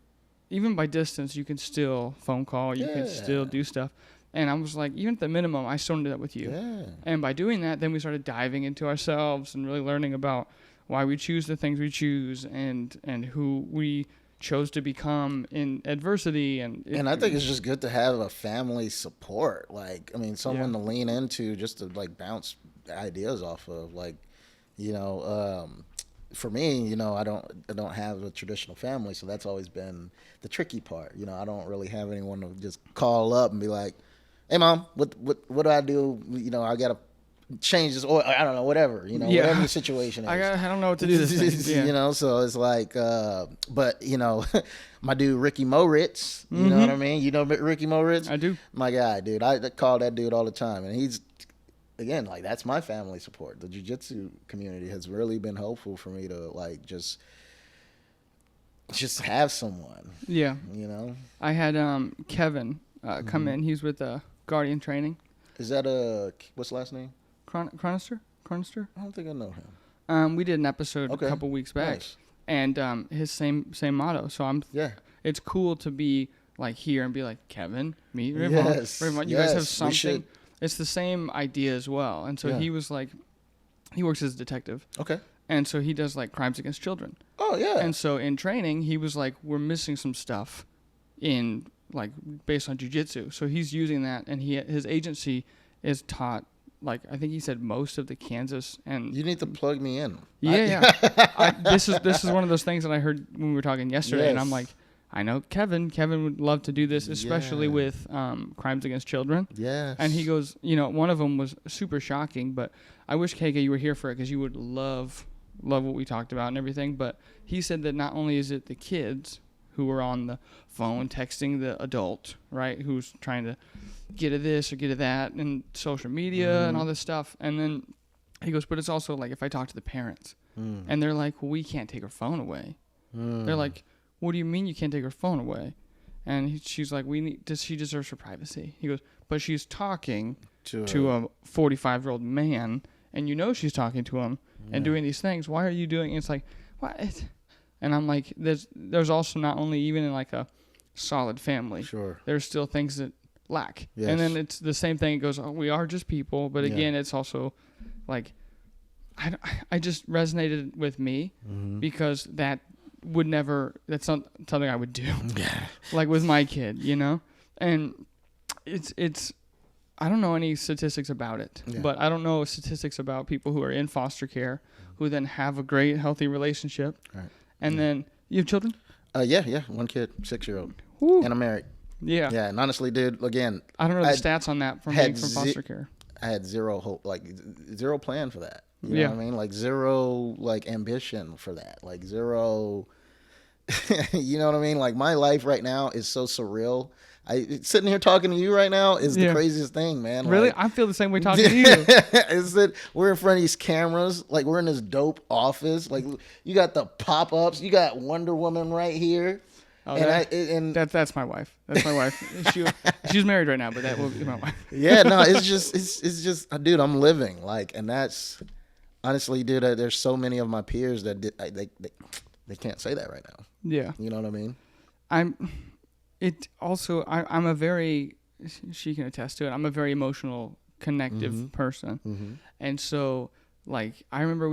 even by distance, you can still phone call. You can still do stuff. And I was like, even at the minimum, I still want to do that with you. Yeah. And by doing that, then we started diving into ourselves and really learning about why we choose the things we choose and who we chose to become in adversity. And I think it's just good to have a family support. Like, I mean, someone to lean into just to, like, bounce ideas off of. Like, you know, for me, you know, I don't have a traditional family, so that's always been the tricky part. You know, I don't really have anyone to just call up and be like, hey, Mom, what do I do? You know, I got to change this, or I don't know, whatever, you know, whatever the situation is. I don't know what to do this thing. You know, so it's like, but, you know, my dude, Ricky Moritz, you know what I mean? You know Ricky Moritz? I do. My guy, dude. I call that dude all the time. And he's, again, like, that's my family support. The jiu-jitsu community has really been helpful for me to, like, just have someone. Yeah. You know? I had Kevin come in. He's with Guardian Training. Is that what's the last name? Cronister? I don't think I know him. We did an episode a couple weeks back. Nice. And his same motto. So it's cool to be like here and be like, Kevin, meet Ray'vonne. Ray'vonne, you guys have something. It's the same idea as well. And so he was like, he works as a detective. Okay. And so he does like crimes against children. Oh, yeah. And so in training, he was like, we're missing some stuff in like based on jiu-jitsu. So he's using that, and his agency is taught, like, I think he said most of the Kansas and... You need to plug me in. Yeah. This is one of those things that I heard when we were talking yesterday, and I'm like, I know Kevin. Kevin would love to do this, especially with crimes against children. Yes. And he goes, you know, one of them was super shocking, but I wish, KK, you were here for it because you would love what we talked about and everything. But he said that not only is it the kids who are on the phone texting the adult, right, who's trying to get at this or get at that, and social media and all this stuff. And then he goes, but it's also like if I talk to the parents and they're like, well, we can't take her phone away. They're like, what do you mean you can't take her phone away? And she's like, she deserves her privacy. He goes, but she's talking to a 45-year-old man, and you know she's talking to him and doing these things. Why are you doing it? It's like, what? And I'm like, there's also not only even in like a solid family, there's still things that lack. Yes. And then it's the same thing. It goes, we are just people. But again, it's also like, I just resonated with me because that's not something I would do. Like with my kid, you know? And it's I don't know any statistics about it, but I don't know statistics about people who are in foster care who then have a great, healthy relationship. Right. And then, you have children? Yeah. One kid, 6-year-old. Woo. And I'm married. Yeah. Yeah, and honestly, dude, again... I don't know the stats on that from being from foster care. I had zero hope, like, zero plan for that. You know what I mean? Like, zero, like, ambition for that. Like, zero... you know what I mean? Like, my life right now is so surreal. Sitting here talking to you right now is the craziest thing, man. Really? Like, I feel the same way talking to you. Is that we're in front of these cameras, like we're in this dope office. Like you got the pop-ups, you got Wonder Woman right here. Oh, that's my wife. That's my wife. She's married right now, but that will be my wife. Yeah, no, it's just, dude, I'm living like, and that's honestly, dude. There's so many of my peers that they can't say that right now. Yeah, you know what I mean. I'm a very, she can attest to it, I'm a very emotional, connective person. And so, like, I remember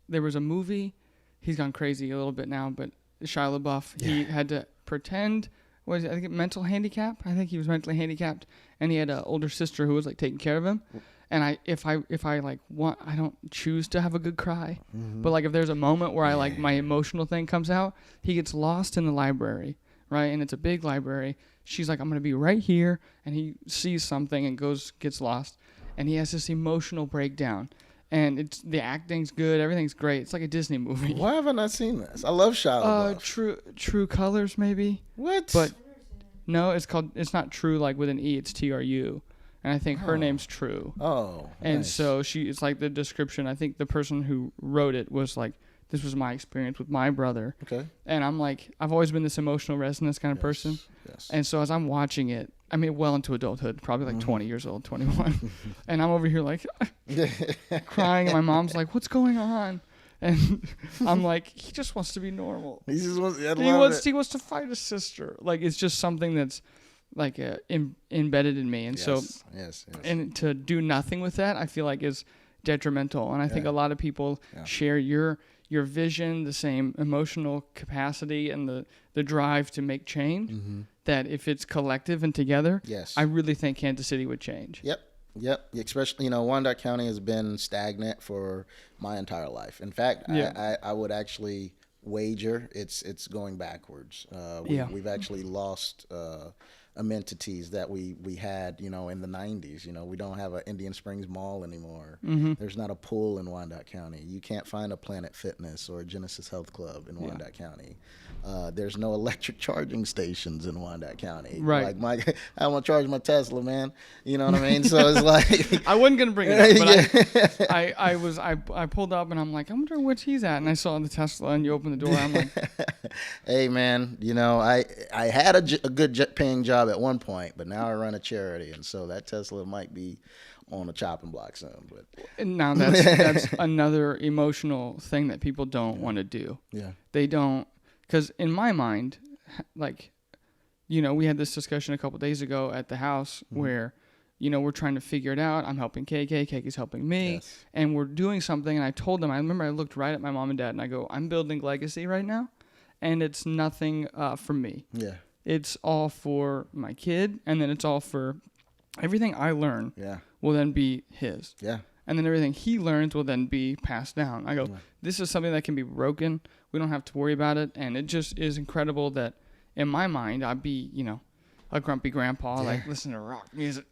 there was a movie, he's gone crazy a little bit now, but Shia LeBeouf, he had to pretend, I think mental handicap? I think he was mentally handicapped, and he had an older sister who was, like, taking care of him. And if I like want, I don't choose to have a good cry, Mm-hmm. but like if there's a moment where I like my emotional thing comes out, he gets lost in the library, right? And it's a big library. She's like, I'm gonna be right here, and he sees something and gets lost, and he has this emotional breakdown. And the acting's good, everything's great. It's like a Disney movie. Why haven't I seen this? I love Shia LaBeouf. True Colors maybe. What? But no, it's not True like with an E. It's TRU, and I think her name's True. Oh. And nice. so it's like the description. I think the person who wrote it was like, this was my experience with my brother. Okay. And I'm like, I've always been this emotional resonance kind of person. Yes. And so as I'm watching it, I mean, well into adulthood, probably like 20 years old, 21. And I'm over here like crying. And my mom's like, what's going on? And I'm like, he just wants to be normal. He just wants. He wants to fight his sister. Like, it's just something that's like embedded in me. And so, yes. and to do nothing with that, I feel like is detrimental. And I think a lot of people share your vision, the same emotional capacity, and the drive to make change. Mm-hmm. That if it's collective and together, I really think Kansas City would change. Yep. Especially, Wyandotte County has been stagnant for my entire life. In fact, I would actually wager it's going backwards. We've actually lost amenities that we had, in the 90s. We don't have an Indian Springs Mall anymore. Mm-hmm. There's not a pool in Wyandotte County. You can't find a Planet Fitness or a Genesis Health Club in Wyandotte County. There's no electric charging stations in Wyandotte County. Right. Like I want to charge my Tesla, man. You know what I mean? So it's like I wasn't gonna bring it up, but I pulled up and I'm like, I wonder which he's at, and I saw the Tesla, and you open the door. I'm like, hey man, I had a good paying job at one point, but now I run a charity, and so that Tesla might be on a chopping block soon. But and now that's another emotional thing that people don't want to do. Yeah, they don't. Because in my mind, like, we had this discussion a couple days ago at the house where, we're trying to figure it out. I'm helping KK, KK's helping me, and we're doing something. And I told them, I remember I looked right at my mom and dad, and I go, I'm building legacy right now, and it's nothing for me. Yeah. It's all for my kid, and then it's all for everything I learn will then be his. Yeah. And then everything he learns will then be passed down. I go, this is something that can be broken. We don't have to worry about it. And it just is incredible that in my mind, I'd be, a grumpy grandpa, like listen to rock music,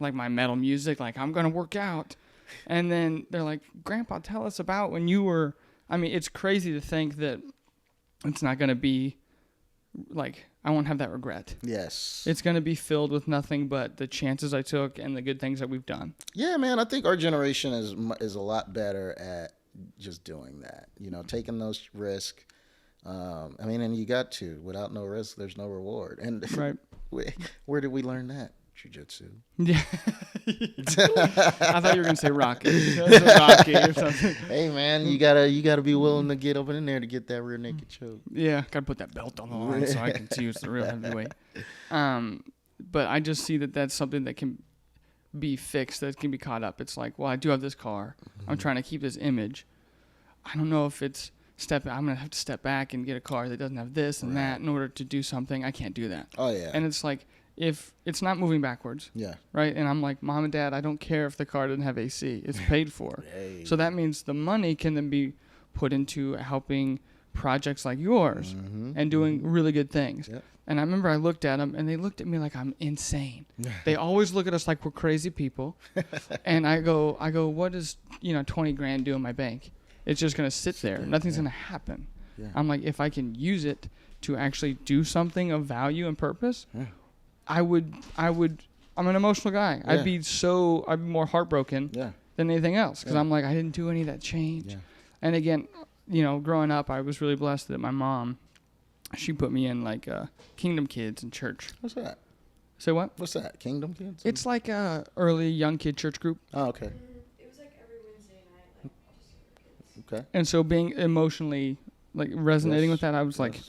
like my metal music, like I'm going to work out. And then they're like, Grandpa, tell us about when you were, it's crazy to think that it's not going to be like, I won't have that regret. Yes. It's going to be filled with nothing but the chances I took and the good things that we've done. Yeah, man. I think our generation is a lot better at just doing that. Taking those risks. And you got to. Without no risk, there's no reward. And right. Where did we learn that? Jiu-Jitsu. Yeah. I thought you were gonna say Rocky. Rocky or something. Hey man, you gotta be willing to get up in there to get that rear naked choke. Yeah, gotta put that belt on the line so I can see who's the real heavyweight. But I just see that that's something that can be fixed, that can be caught up. It's like, well, I do have this car. I'm trying to keep this image. I don't know if it's I'm gonna have to step back and get a car that doesn't have this and that in order to do something. I can't do that. Oh yeah. And it's like, if it's not moving backwards, right? And I'm like, Mom and Dad, I don't care if the car doesn't have AC. It's paid for. So that means the money can then be put into helping projects like yours and doing really good things. Yep. And I remember I looked at them, and they looked at me like I'm insane. They always look at us like we're crazy people. And I go, what does 20 grand do in my bank? It's just gonna sit there. Nothing's gonna happen. Yeah. I'm like, if I can use it to actually do something of value and purpose. I would. I'm an emotional guy. I'd be more heartbroken than anything else because I'm like, I didn't do any of that change. And again, growing up, I was really blessed that my mom, she put me in like Kingdom Kids in church. What's that? Say what? What's that? Kingdom Kids? It's like a early young kid church group. Oh, okay. It was like every Wednesday night, like just for kids. Okay. And so being emotionally like resonating with that, I was like.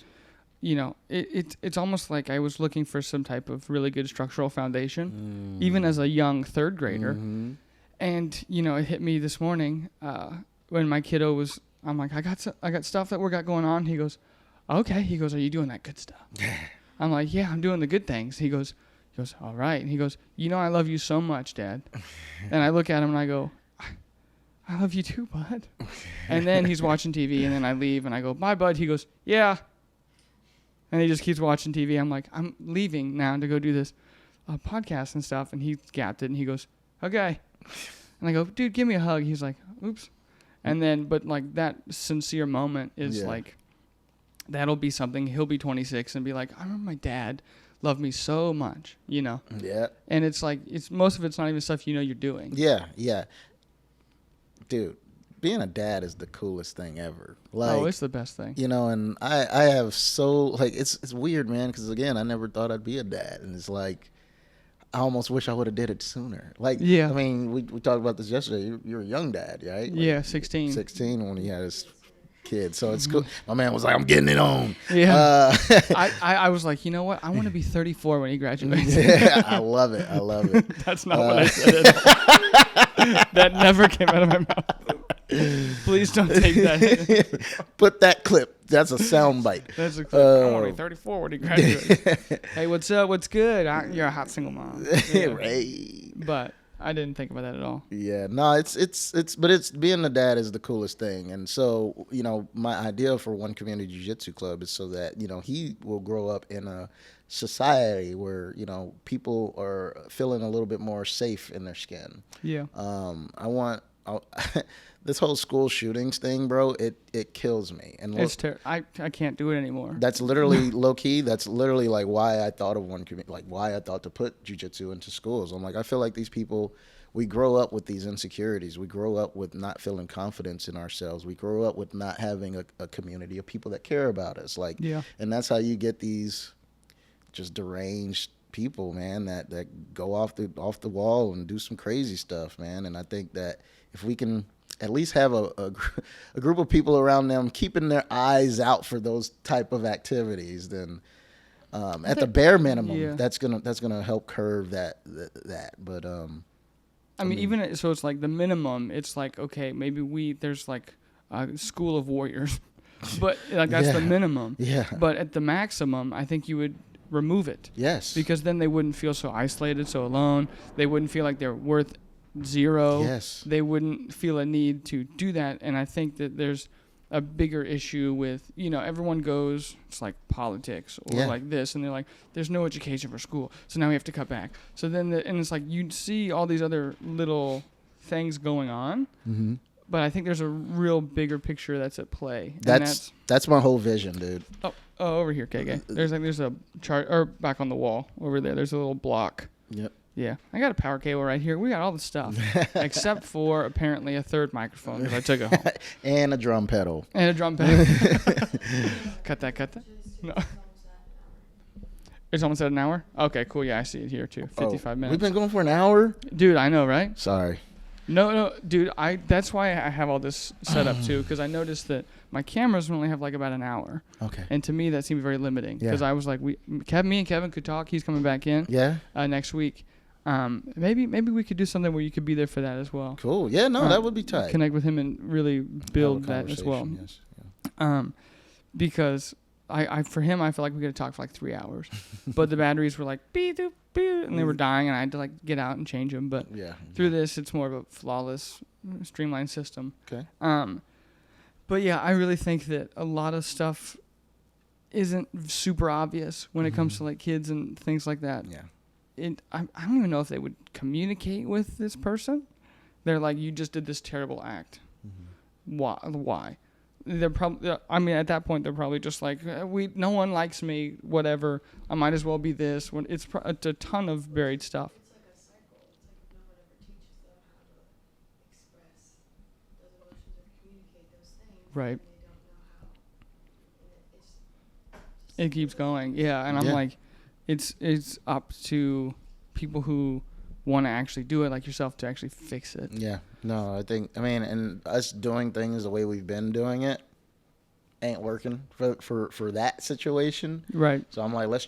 It's almost like I was looking for some type of really good structural foundation, even as a young third grader. And, it hit me this morning when my kiddo was, I'm like, I got stuff that we got going on. He goes, okay. He goes, are you doing that good stuff? I'm like, yeah, I'm doing the good things. He goes, He goes, all right. And he goes, you know, I love you so much, Dad. And I look at him and I go, I love you too, bud. And then he's watching TV, and then I leave and I go, bye, bud. He goes, yeah. And he just keeps watching TV. I'm like, I'm leaving now to go do this podcast and stuff. And he gapped it and he goes, okay. And I go, dude, give me a hug. He's like, oops. And then, but like that sincere moment is like, that'll be something. He'll be 26 and be like, I remember my dad loved me so much, you know? Yeah. And it's like, most of it's not even stuff you know you're doing. Yeah, yeah. Dude, being a dad is the coolest thing ever. Like, it's the best thing. You know, and I have so, like, it's weird, man, because, again, I never thought I'd be a dad. And it's like, I almost wish I would have did it sooner. Like, yeah. I mean, we talked about this yesterday. You're a young dad, right? Like, yeah, 16. 16 when he had his kid. So it's cool. My man was like, I'm getting it on. Yeah. I was like, you know what? I want to be 34 when he graduates. Yeah, I love it. I love it. That's not what I said at all. That never came out of my mouth. Please don't take that. Put that clip. That's a sound bite. That's a clip. I want to be 34 when he graduates. Hey, what's up? What's good? You're a hot single mom. Yeah. Right. But I didn't think about that at all. Yeah, no, it's being a dad is the coolest thing. And so, you know, my idea for One Community Jiu-Jitsu Club is so that, you know, he will grow up in a society where, you know, people are feeling a little bit more safe in their skin. Yeah. This whole school shootings thing, bro, it kills me. And it's I can't do it anymore. That's literally low key. That's literally like why I thought of why I thought to put jiu-jitsu into schools. I'm like, I feel like these people, we grow up with these insecurities. We grow up with not feeling confidence in ourselves. We grow up with not having a community of people that care about us. Like, yeah. And that's how you get these just deranged people, man, that go off the wall and do some crazy stuff, man. And I think that if we can at least have a group of people around them keeping their eyes out for those type of activities, then at the bare minimum, that's gonna help curb that. But I mean, even so, it's like the minimum. It's like, okay, maybe there's like a school of warriors, but like that's the minimum. Yeah. But at the maximum, I think you would remove it. Yes. Because then they wouldn't feel so isolated, so alone. They wouldn't feel like they're worth zero. Yes. They wouldn't feel a need to do that. And I think that there's a bigger issue with, you know, everyone goes, it's like politics or like this, and they're like, there's no education for school, so now we have to cut back. So then, and it's like you see all these other little things going on, but I think there's a real bigger picture that's at play. That's my whole vision, dude. Oh, over here, KK. There's a chart, or back on the wall over there. There's a little block. Yep. Yeah, I got a power cable right here. We got all the stuff, except for apparently a third microphone because I took it home. And a drum pedal. Cut that. No. It's almost at an hour? Okay, cool. Yeah, I see it here too. 55 minutes. We've been going for an hour? Dude, I know, right? Sorry. No, dude, that's why I have all this set up too, because I noticed that my cameras only have like about an hour. Okay. And to me, that seemed very limiting because I was like, me and Kevin could talk. He's coming back in. Yeah. Next week. Maybe we could do something where you could be there for that as well. Cool. Yeah, no, that would be tight. Connect with him and really build that as well. Yes. Yeah. Because for him, I feel like we could talk for like 3 hours, but the batteries were like beep, doop, beep, and they were dying, and I had to like get out and change them. But through this, it's more of a flawless, streamlined system. Okay. But yeah, I really think that a lot of stuff isn't super obvious when it comes to like kids and things like that. Yeah. I don't even know if they would communicate with this person. They're like, you just did this terrible act. Why? They're probably. I mean, at that point, they're probably just like, no one likes me. Whatever. I might as well be this. When it's a ton of buried stuff. It's like a cycle. It's like no one ever teaches them how to express those emotions or communicate those things. Right. And they don't know how. And It keeps going. Yeah, and I'm like, it's up to people who want to actually do it, like yourself, to actually fix it. Yeah. No, I mean, and us doing things the way we've been doing it ain't working for that situation. Right. So I'm like, let's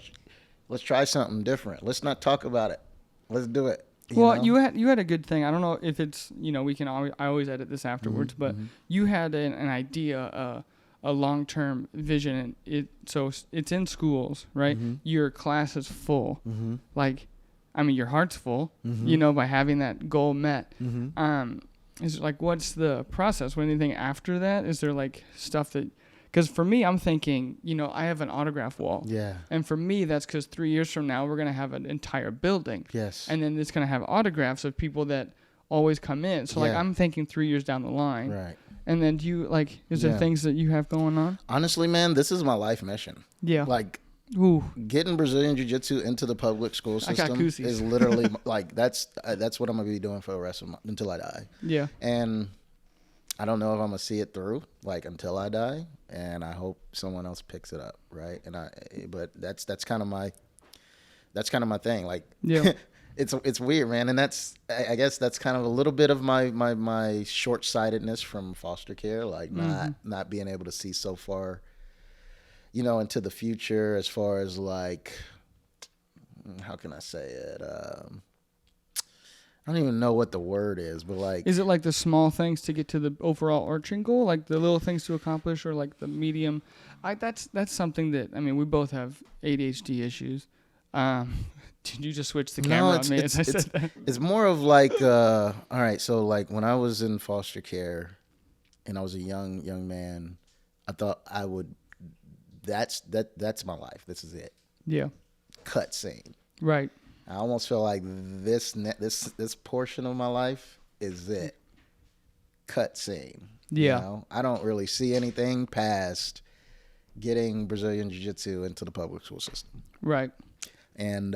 try something different. Let's not talk about it. Let's do it. You had a good thing. I don't know if it's, we can I always edit this afterwards, but you had an idea, a long-term vision, and so it's in schools, right? Your class is full. Like, I mean, your heart's full, by having that goal met. Is like, what's the process? What anything after that? Is there like stuff that, because for me, I'm thinking, I have an autograph wall. Yeah. And for me, that's because 3 years from now, we're going to have an entire building. Yes. And then it's going to have autographs of people that always come in. So like, I'm thinking 3 years down the line. Right. And then do you like, is there things that you have going on? Honestly, man, this is my life mission. Yeah. Like, ooh, getting Brazilian Jiu-Jitsu into the public school system is literally like that's what I'm gonna be doing for the rest of until I die. Yeah. And I don't know if I'm gonna see it through like until I die, and I hope someone else picks it up, right? But that's kind of my thing. Like, yeah, it's weird, man, and I guess that's kind of a little bit of my short-sightedness from foster care, like not being able to see so far, into the future, as far as like, how can I say it? I don't even know what the word is, but like, is it like the small things to get to the overall arching goal, like the little things to accomplish, or like the medium? That's something that, I mean, we both have ADHD issues. Did you just switch the camera on me as I said that? It's more of like, all right, so like when I was in foster care and I was a young man, I thought I would. That's my life. This is it. Yeah. Cut scene. Right. I almost feel like this portion of my life is it. Cut scene. Yeah. I don't really see anything past getting Brazilian Jiu-Jitsu into the public school system. Right. And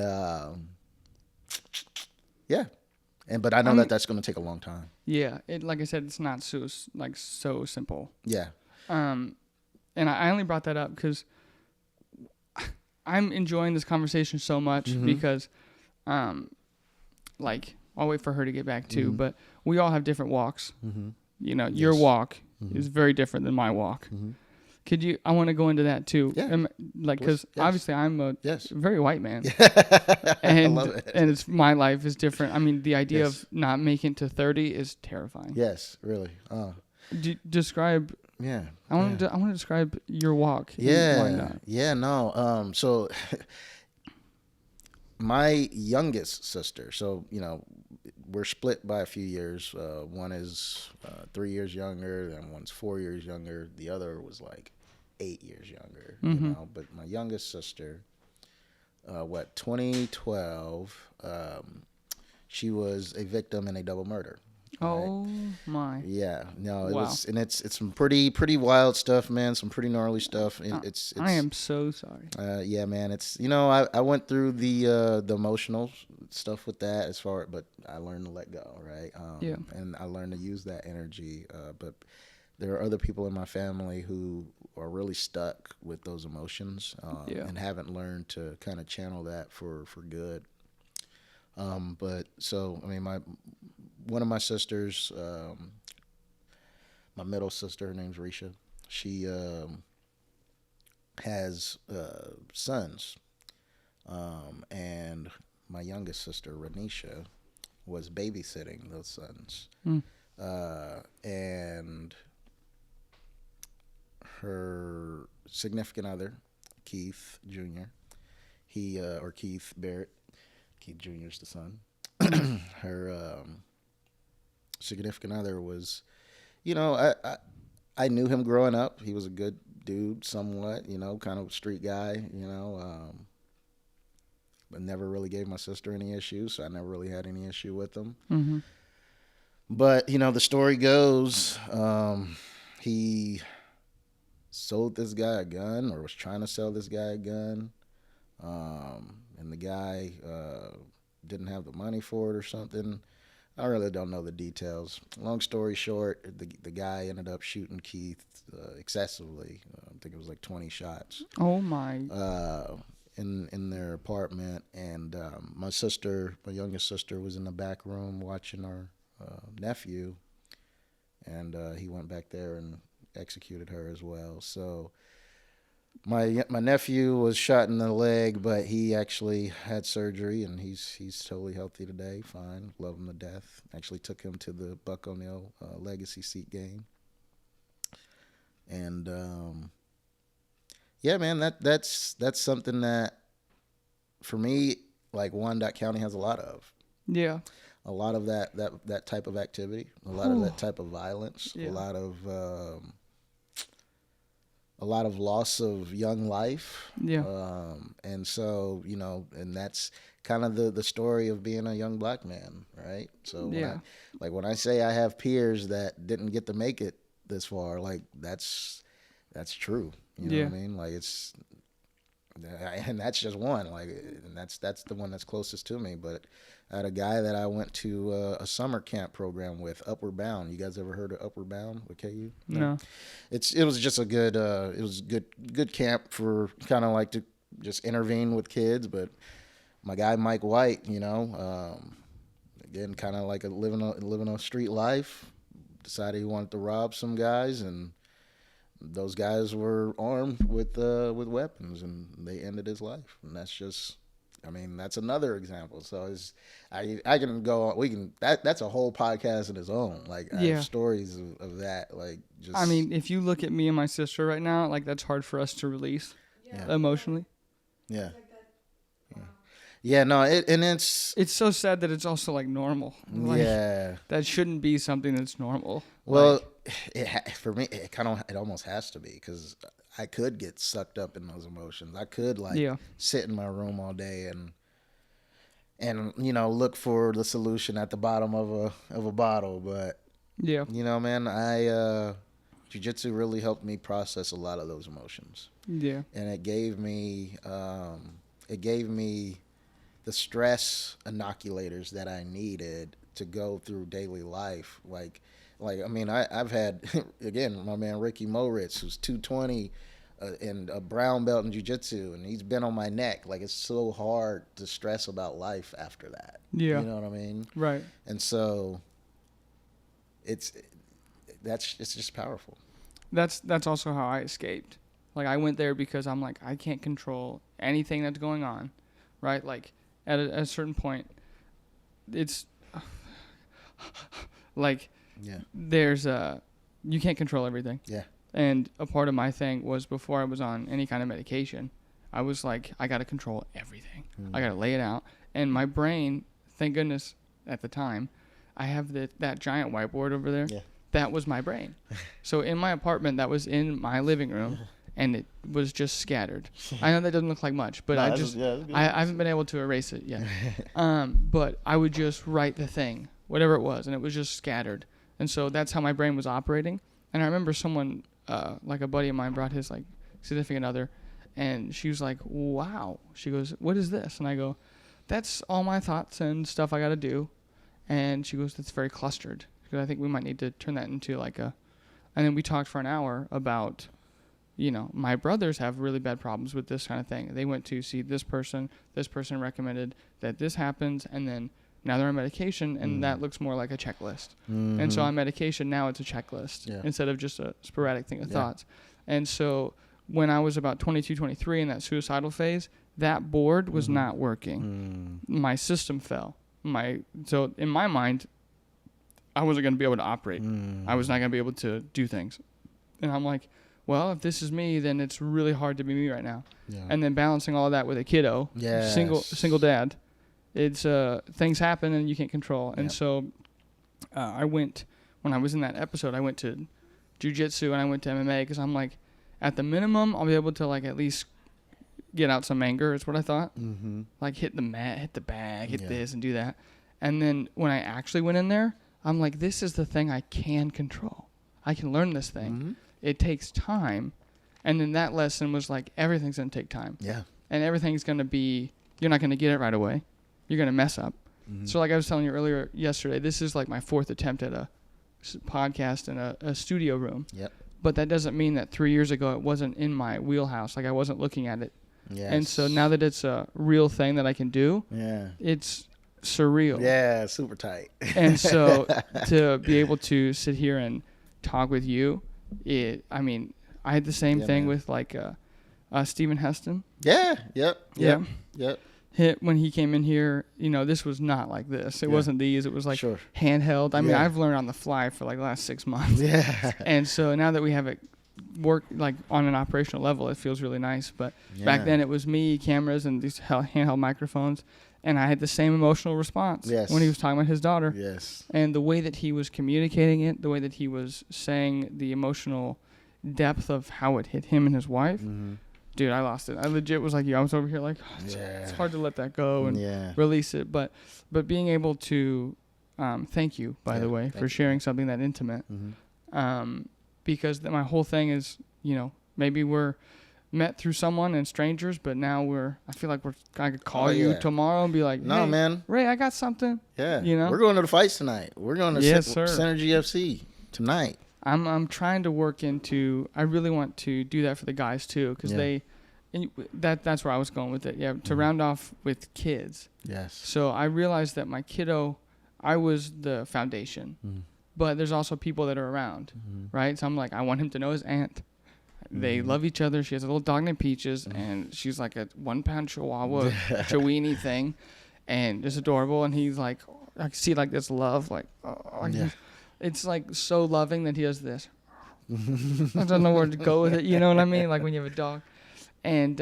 but I know that's going to take a long time. Yeah. It, like I said, it's not so simple. Yeah. And I only brought that up because I'm enjoying this conversation so much because, like, I'll wait for her to get back too, but we all have different walks. Your walk is very different than my walk. I want to go into that too. Yeah. Because obviously I'm a very white man. I love it. And my life is different. I mean, the idea of not making it to 30 is terrifying. Yes, really. Describe. Yeah. I want to describe your walk. Yeah. Why not? Yeah, no. So my youngest sister, so, we're split by a few years. One is 3 years younger, and one's 4 years younger. The other was like 8 years younger, But my youngest sister, 2012, she was a victim in a double murder. Oh my! Yeah, no, it wow. was, and it's some pretty wild stuff, man. Some pretty gnarly stuff. It's I am so sorry. Yeah, man. It's I went through the emotional stuff with that but I learned to let go, right? And I learned to use that energy. But there are other people in my family who are really stuck with those emotions and haven't learned to kind of channel that for good. But so I mean, one of my sisters, my middle sister, her name's Risha. She has sons, and my youngest sister, Renisha, was babysitting those sons, and her significant other, Keith Jr., or Keith Barrett. Keith Jr. is the son. Her significant other was, I knew him growing up. He was a good dude, somewhat, kind of street guy, but never really gave my sister any issues, so I never really had any issue with him. But, the story goes, he sold this guy a gun, or was trying to sell this guy a gun, and the guy didn't have the money for it or something. I really don't know the details. Long story short, the guy ended up shooting Keith excessively. I think it was like 20 shots. Oh my! In their apartment, and my youngest sister, was in the back room watching our nephew, and he went back there and executed her as well. So my nephew was shot in the leg, but he actually had surgery, and he's totally healthy today, fine, love him to death. Actually took him to the Buck O'Neil Legacy Seat game. And yeah, man, that's something that, for me, like Wyandotte County has a lot of. Yeah. A lot of that type of activity, a lot of that type of violence, Yeah. a lot of loss of young life. Yeah. And so, and that's kind of the story of being a young black man, right? So when I say I have peers that didn't get to make it this far, like that's true. You know what I mean? Like and that's just one, like, and that's the one that's closest to me. But I had a guy that I went to a summer camp program with, Upward Bound. You guys ever heard of Upward Bound with KU? No. It was just a good camp for kind of like to just intervene with kids. But my guy Mike White, again, kind of like living a street life, decided he wanted to rob some guys, and those guys were armed with weapons, and they ended his life. And that's just, that's another example. So I can go on. That's a whole podcast in its own. Like, I have stories of that. Like, just. If you look at me and my sister right now, like, that's hard for us to release emotionally. Yeah. Yeah, no, it's so sad that it's also like normal. Like, that shouldn't be something that's normal. Well, for me, it almost has to be, because I could get sucked up in those emotions. I could sit in my room all day and look for the solution at the bottom of a bottle. But man, jiu-jitsu really helped me process a lot of those emotions. Yeah, and it gave me the stress inoculators that I needed to go through daily life. I've had, again, my man Ricky Moritz, who's 220 and a brown belt in jiu-jitsu, and he's been on my neck. Like, it's so hard to stress about life after that. Yeah. You know what I mean? Right. And so it's just powerful. That's also how I escaped. Like, I went there because I'm like, I can't control anything that's going on, right? Like, at a certain point, it's like, there's you can't control everything. Yeah. And a part of my thing was, before I was on any kind of medication, I was like, I got to control everything. I got to lay it out. And my brain, thank goodness, at the time, I have that giant whiteboard over there. Yeah. That was my brain. So in my apartment, that was in my living room, and it was just scattered. I know that doesn't look like much, but I haven't been able to erase it yet. But I would just write the thing, whatever it was, and it was just scattered. And so that's how my brain was operating. And I remember someone, like a buddy of mine, brought his like significant other, and she was like, wow. She goes, what is this? And I go, that's all my thoughts and stuff I got to do. And she goes, that's very clustered. Because I think we might need to turn that into like and then we talked for an hour about, my brothers have really bad problems with this kind of thing. They went to see this person recommended that this happens, and then now they're on medication, and that looks more like a checklist. Mm-hmm. And so on medication, now it's a checklist instead of just a sporadic thing of thoughts. And so when I was about 22, 23 in that suicidal phase, that board was not working. My system fell. So in my mind, I wasn't going to be able to operate. I was not going to be able to do things. And I'm like, well, if this is me, then it's really hard to be me right now. Yeah. And then balancing all of that with a kiddo, single dad, it's things happen and you can't control. And so when I was in that episode, I went to jiu-jitsu and I went to MMA because I'm like, at the minimum, I'll be able to like at least get out some anger is what I thought. Mm-hmm. Like hit the mat, hit the bag, hit this and do that. And then when I actually went in there, I'm like, this is the thing I can control. I can learn this thing. Mm-hmm. It takes time. And then that lesson was like, everything's going to take time. Yeah. And everything's going to be, you're not going to get it right away. You're going to mess up. Mm-hmm. So like I was telling you earlier yesterday, this is like my fourth attempt at a podcast in a studio room. Yep. But that doesn't mean that 3 years ago it wasn't in my wheelhouse. Like I wasn't looking at it. Yes. And so now that it's a real thing that I can do, it's surreal. Yeah, super tight. And so to be able to sit here and talk with you, I had the same thing with like Stephen Heston. Yeah. Yep. When he came in here, this was not like this. It wasn't these. It was like handheld. I mean, I've learned on the fly for like the last 6 months. Yeah. And so now that we have it work like on an operational level, it feels really nice. But back then it was me, cameras, and these handheld microphones. And I had the same emotional response when he was talking about his daughter. Yes. And the way that he was communicating it, the way that he was saying the emotional depth of how it hit him and his wife, dude, I lost it. I legit was like, I was over here like, it's hard to let that go and release it. But being able to, thank you, by the way, for sharing something that intimate. Because my whole thing is, maybe we're met through someone and strangers, but now I feel like I could call you tomorrow and be like, no, hey, man, Ray, I got something. Yeah. We're going to the fights tonight. We're going to Synergy FC tonight. I'm trying to work into, I really want to do that for the guys too, because that's where I was going with it. Yeah. To round off with kids. Yes. So I realized that my kiddo, I was the foundation, but there's also people that are around, right? So I'm like, I want him to know his aunt. They love each other. She has a little dog named Peaches, and she's like a 1-pound Chihuahua, Chiweenie thing, and it's adorable. And he's like, I see like this love, like, it's like so loving that he does this. I don't know where to go with it. You know what I mean? Like when you have a dog, and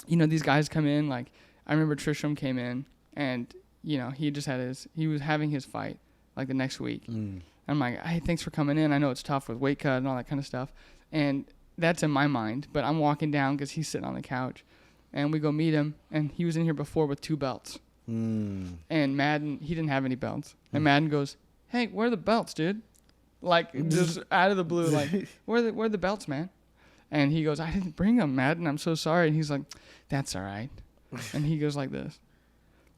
these guys come in. Like I remember Trisham came in, and he just had he was having his fight like the next week. I'm like, hey, thanks for coming in. I know it's tough with weight cut and all that kind of stuff. And that's in my mind. But I'm walking down because he's sitting on the couch. And we go meet him. And he was in here before with 2 belts. And Madden, he didn't have any belts. And Madden goes, hey, where are the belts, dude? Like, just out of the blue, like, where are the belts, man? And he goes, I didn't bring them, Madden. I'm so sorry. And he's like, that's all right. And he goes like this.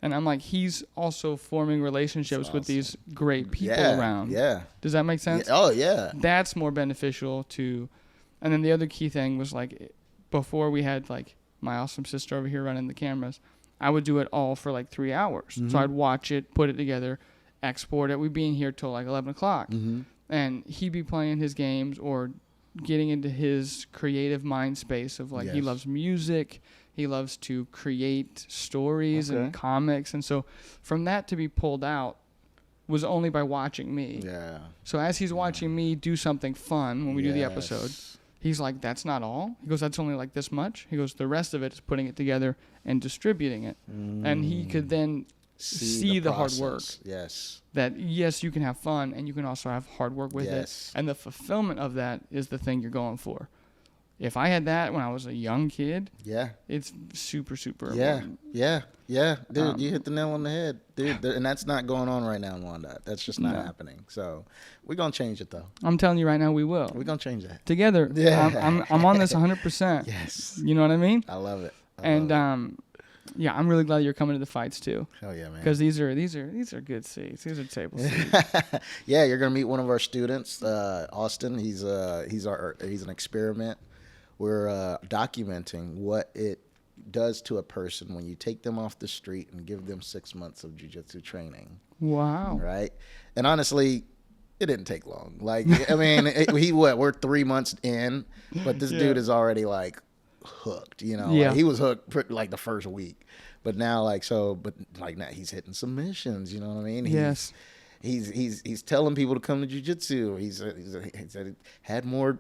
And I'm like, he's also forming relationships with these great people around. Yeah. Does that make sense? Yeah. Oh, yeah. That's more beneficial to... And then the other key thing was, like, before we had, like, my awesome sister over here running the cameras, I would do it all for, like, 3 hours. So I'd watch it, put it together, export it. We'd be in here till, like, 11 o'clock. And he'd be playing his games or getting into his creative mind space of, like, he loves music. He loves to create stories and comics. And so from that to be pulled out was only by watching me. Yeah. So as he's watching me do something fun when we do the episode, he's like, that's not all. He goes, that's only like this much. He goes, the rest of it is putting it together and distributing it. And he could then see the hard work. Yes. That, yes, you can have fun and you can also have hard work with it. And the fulfillment of that is the thing you're going for. If I had that when I was a young kid, it's super, super important. Yeah. Dude, you hit the nail on the head, dude. And that's not going on right now in Wyandotte. That's just not happening. So we're going to change it, though. I'm telling you right now, we will. We're going to change that. Together. Yeah. I'm on this 100%. Yes. You know what I mean? I love it. Yeah, I'm really glad you're coming to the fights, too. Hell yeah, man. Because these are good seats. These are table seats. Yeah, you're going to meet one of our students, Austin. He's an experiment. We're documenting what it does to a person when you take them off the street and give them 6 months of jiu-jitsu training. Wow. Right? And honestly, it didn't take long. Like, I mean, we're 3 months in, but this dude is already, like, hooked, Like, he was hooked, like, the first week. But now, now he's hitting submissions, you know what I mean? He's telling people to come to jiu-jitsu. He's had more...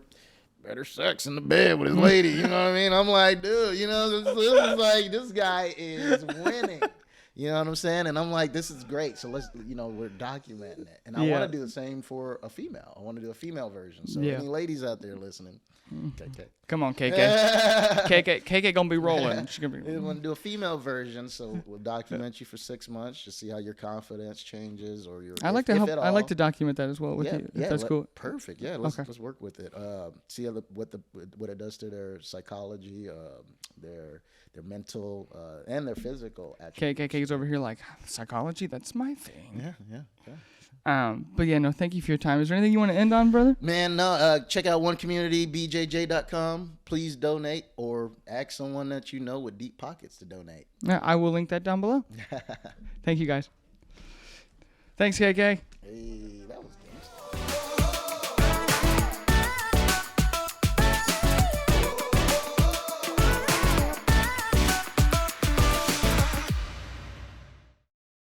better sex in the bed with his lady, you know what I mean? I'm like, dude, this is like, this guy is winning. You know what I'm saying? And I'm like, this is great. So let's, we're documenting it. And I want to do the same for a female. I want to do a female version. So any ladies out there listening, KK. Come on, KK. KK gonna be rolling. She's gonna be. We want to do a female version, so we'll document you for 6 months to see how your confidence changes or your. I like to help. I like to document that as well with you. If that's cool. Perfect. Yeah, let's work with it. See what it does to their psychology, their mental, and their physical. KK's over here like psychology. That's my thing. Yeah. But yeah, no, thank you for your time. Is there anything you want to end on, brother? Man, no, check out OneCommunityBJJ.com. Please donate or ask someone that you know with deep pockets to donate. Yeah, I will link that down below. Thank you, guys. Thanks, KK. Hey.